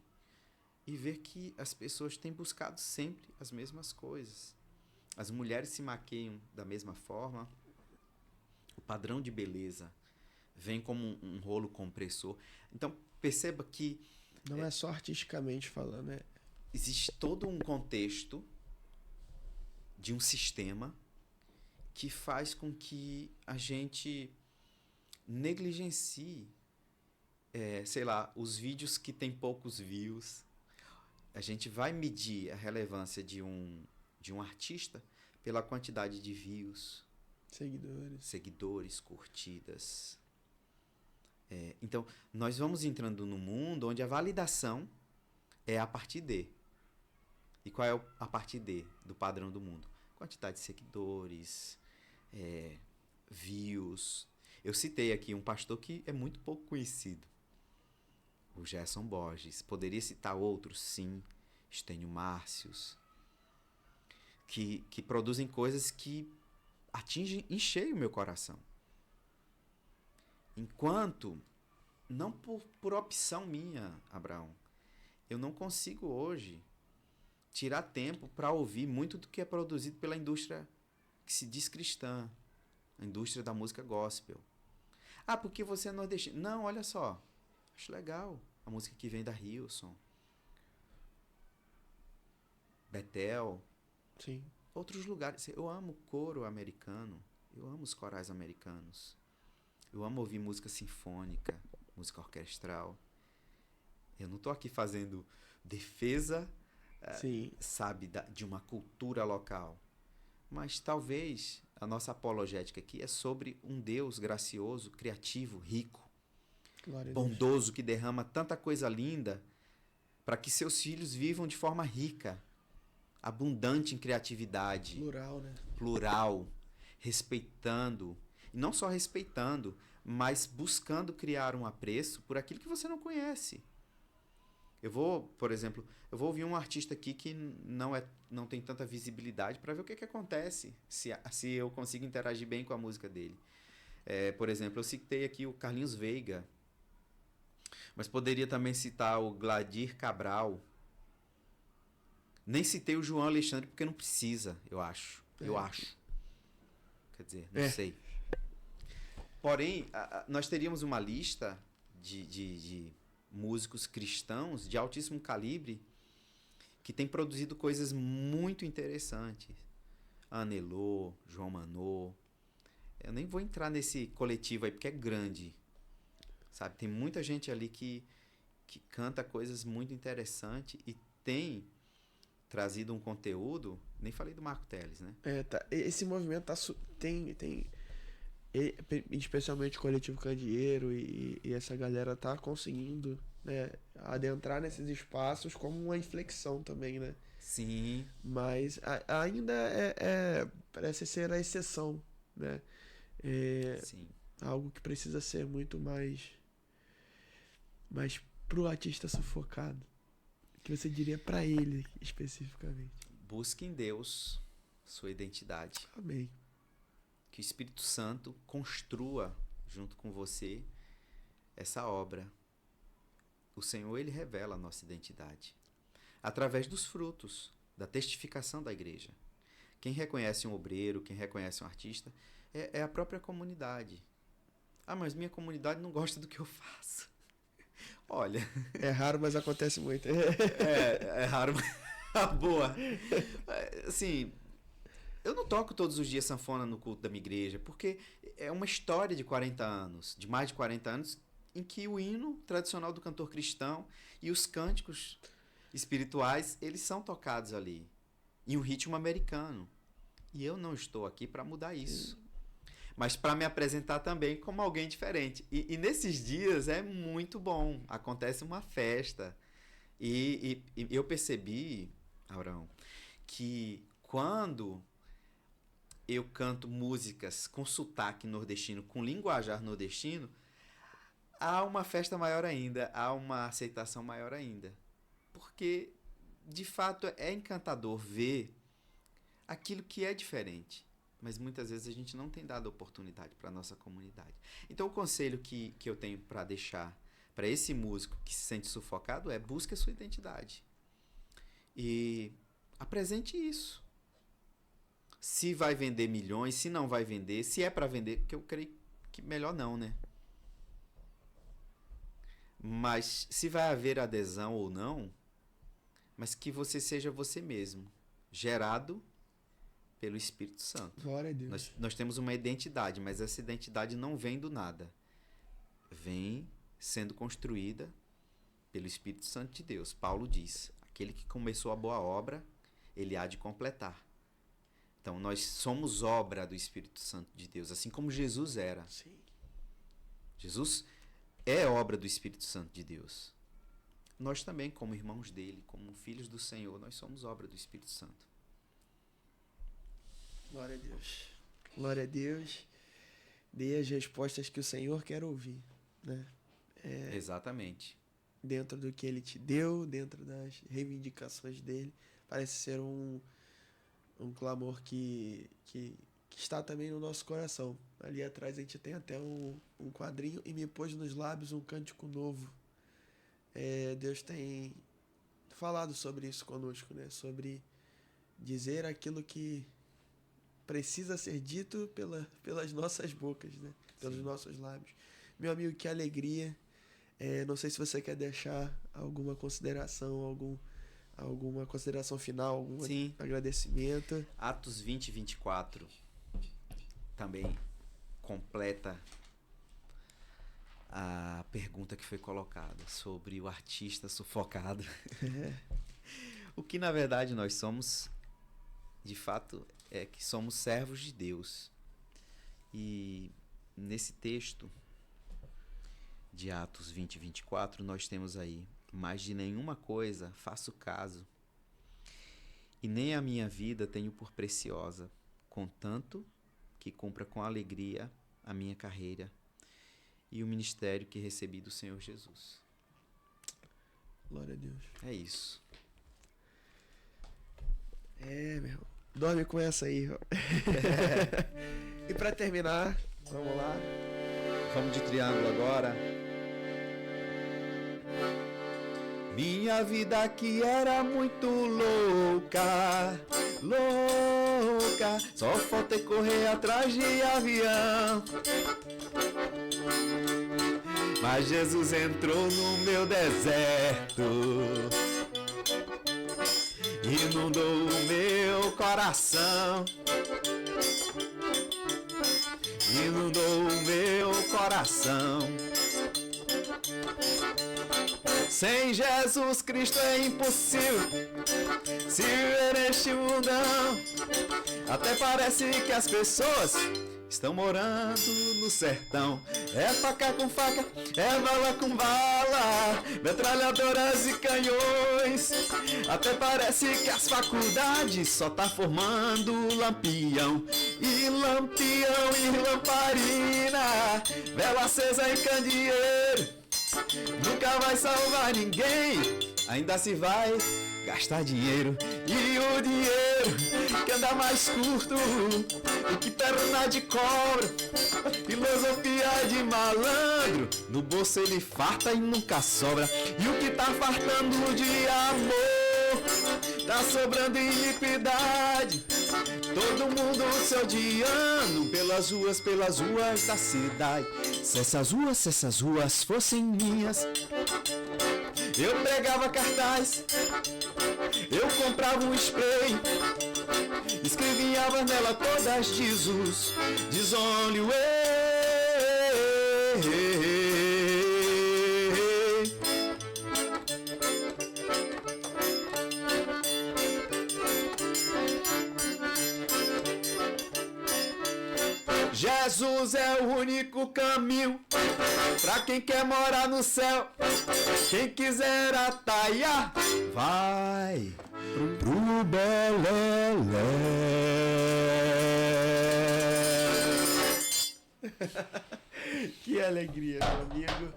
e ver que as pessoas têm buscado sempre as mesmas coisas. As mulheres se maqueiam da mesma forma, o padrão de beleza vem como um rolo compressor. Então, perceba que não é só artisticamente falando, né? Existe todo um contexto de um sistema que faz com que a gente negligencie, sei lá, os vídeos que tem poucos views. A gente vai medir a relevância de um artista pela quantidade de views, seguidores, curtidas. Então, nós vamos entrando num mundo onde a validação é a partir de. E qual é a partir de do padrão do mundo? Quantidade de seguidores, views. Eu citei aqui um pastor que é muito pouco conhecido, o Gerson Borges. Poderia citar outros, sim. Estênio Márcios, que produzem coisas que atingem em cheio o meu coração. Enquanto, não por opção minha, Abraão, eu não consigo hoje tirar tempo para ouvir muito do que é produzido pela indústria que se diz cristã, a indústria da música gospel. Ah, porque você é nordestino. Não, olha só, acho legal a música que vem da Hilson, Bethel, sim, outros lugares. Eu amo coro americano, eu amo os corais americanos, eu amo ouvir música sinfônica, música orquestral. Eu não estou aqui fazendo defesa, sabe, de uma cultura local. Mas talvez a nossa apologética aqui é sobre um Deus gracioso, criativo, rico, bondoso, que derrama tanta coisa linda para que seus filhos vivam de forma rica, abundante em criatividade. Plural, né? Plural, respeitando, e não só respeitando, mas buscando criar um apreço por aquilo que você não conhece. Por exemplo, eu vou ouvir um artista aqui que não tem tanta visibilidade para ver o que acontece, se eu consigo interagir bem com a música dele. Por exemplo, eu citei aqui o Carlinhos Veiga, mas poderia também citar o Gladir Cabral. Nem citei o João Alexandre porque não precisa, eu acho. Eu acho. Quer dizer, não sei. Porém, nós teríamos uma lista de músicos cristãos de altíssimo calibre que têm produzido coisas muito interessantes. Anelô, João Manô. Eu nem vou entrar nesse coletivo aí porque é grande. Sabe? Tem muita gente ali que canta coisas muito interessantes e tem trazido um conteúdo. Nem falei do Marco Teles, né? Esse movimento tem especialmente o Coletivo Candeeiro e essa galera tá conseguindo, né, adentrar nesses espaços como uma inflexão também, né? Sim. Mas ainda parece ser a exceção, né? Sim. Algo que precisa ser muito mais pro artista sufocado. O que você diria para ele especificamente? Busque em Deus sua identidade. Amém. Que o Espírito Santo construa junto com você essa obra. O Senhor, ele revela a nossa identidade através dos frutos, da testificação da igreja. Quem reconhece um obreiro, quem reconhece um artista, é a própria comunidade. Ah, mas minha comunidade não gosta do que eu faço. Olha... É raro, mas acontece muito. É raro, mas... Boa. Assim... Eu não toco todos os dias sanfona no culto da minha igreja, porque é uma história de 40 anos, de mais de 40 anos, em que o hino tradicional do cantor cristão e os cânticos espirituais, eles são tocados ali, em um ritmo americano. E eu não estou aqui para mudar isso, mas para me apresentar também como alguém diferente. E nesses dias é muito bom, acontece uma festa. E eu percebi, Abraão, que quando eu canto músicas com sotaque nordestino, com linguajar nordestino, há uma festa maior ainda, há uma aceitação maior ainda. Porque, de fato, é encantador ver aquilo que é diferente. Mas muitas vezes a gente não tem dado oportunidade para a nossa comunidade. Então, o conselho que eu tenho para deixar para esse músico que se sente sufocado é: busque a sua identidade. E apresente isso. Se vai vender milhões, se não vai vender, se é para vender, porque eu creio que melhor não, né? Mas se vai haver adesão ou não, mas que você seja você mesmo, gerado pelo Espírito Santo. Glória a Deus. Nós temos uma identidade, mas essa identidade não vem do nada. Vem sendo construída pelo Espírito Santo de Deus. Paulo diz, aquele que começou a boa obra, ele há de completar. Então, nós somos obra do Espírito Santo de Deus, assim como Jesus era. Sim. Jesus é obra do Espírito Santo de Deus. Nós também, como irmãos dele, como filhos do Senhor, nós somos obra do Espírito Santo. Glória a Deus. Glória a Deus. Dê as respostas que o Senhor quer ouvir, né? Exatamente. Dentro do que ele te deu, dentro das reivindicações dele. Parece ser um clamor que está também no nosso coração. Ali atrás a gente tem até um quadrinho, e me pôs nos lábios um cântico novo. Deus tem falado sobre isso conosco, né? Sobre dizer aquilo que precisa ser dito pelas nossas bocas, né? Pelos nossos lábios. Meu amigo, que alegria. Não sei se você quer deixar alguma consideração, alguma consideração final, algum agradecimento. Atos 20 e 24 também completa a pergunta que foi colocada sobre o artista sufocado. O que na verdade nós somos, de fato, é que somos servos de Deus. E nesse texto de Atos 20 e 24 nós temos aí: mas de nenhuma coisa faço caso, e nem a minha vida tenho por preciosa, contanto que cumpra com alegria a minha carreira e o ministério que recebi do Senhor Jesus. Glória a Deus. É isso. Meu irmão. Dorme com essa aí, ó. E pra terminar, vamos lá. Vamos de triângulo agora. Minha vida aqui era muito louca, louca. Só faltei correr atrás de avião. Mas Jesus entrou no meu deserto, inundou o meu coração, inundou o meu coração. Sem Jesus Cristo é impossível se viver neste mundão. Até parece que as pessoas estão morando no sertão. É faca com faca, é bala com bala, metralhadoras e canhões. Até parece que as faculdades só tá formando lampião. E lampião e lamparina, vela acesa e candeeiro, nunca vai salvar ninguém, ainda se vai gastar dinheiro. E o dinheiro que anda mais curto do que perna de cobra, filosofia de malandro, no bolso ele farta e nunca sobra. E o que tá fartando de amor, tá sobrando iniquidade. Todo mundo se odiando pelas ruas da cidade. Se essas ruas fossem minhas, eu pregava cartaz, eu comprava um spray, escrevia nela todas Jesus, diz only way. Jesus é o único caminho pra quem quer morar no céu. Quem quiser ataiar, vai pro Belelé. Que alegria, meu amigo.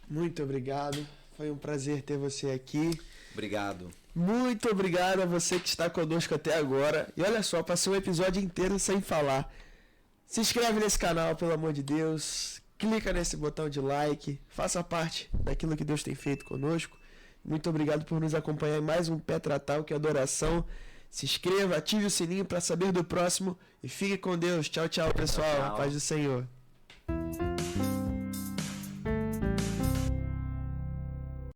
Muito obrigado. Foi um prazer ter você aqui. Obrigado. Muito obrigado a você que está conosco até agora. E olha só, passou o episódio inteiro sem falar. Se inscreve nesse canal, pelo amor de Deus. Clica nesse botão de like. Faça parte daquilo que Deus tem feito conosco. Muito obrigado por nos acompanhar em mais um Petra Talk, adoração. Se inscreva, ative o sininho para saber do próximo. E fique com Deus. Tchau, tchau, pessoal. Tchau. Paz do Senhor.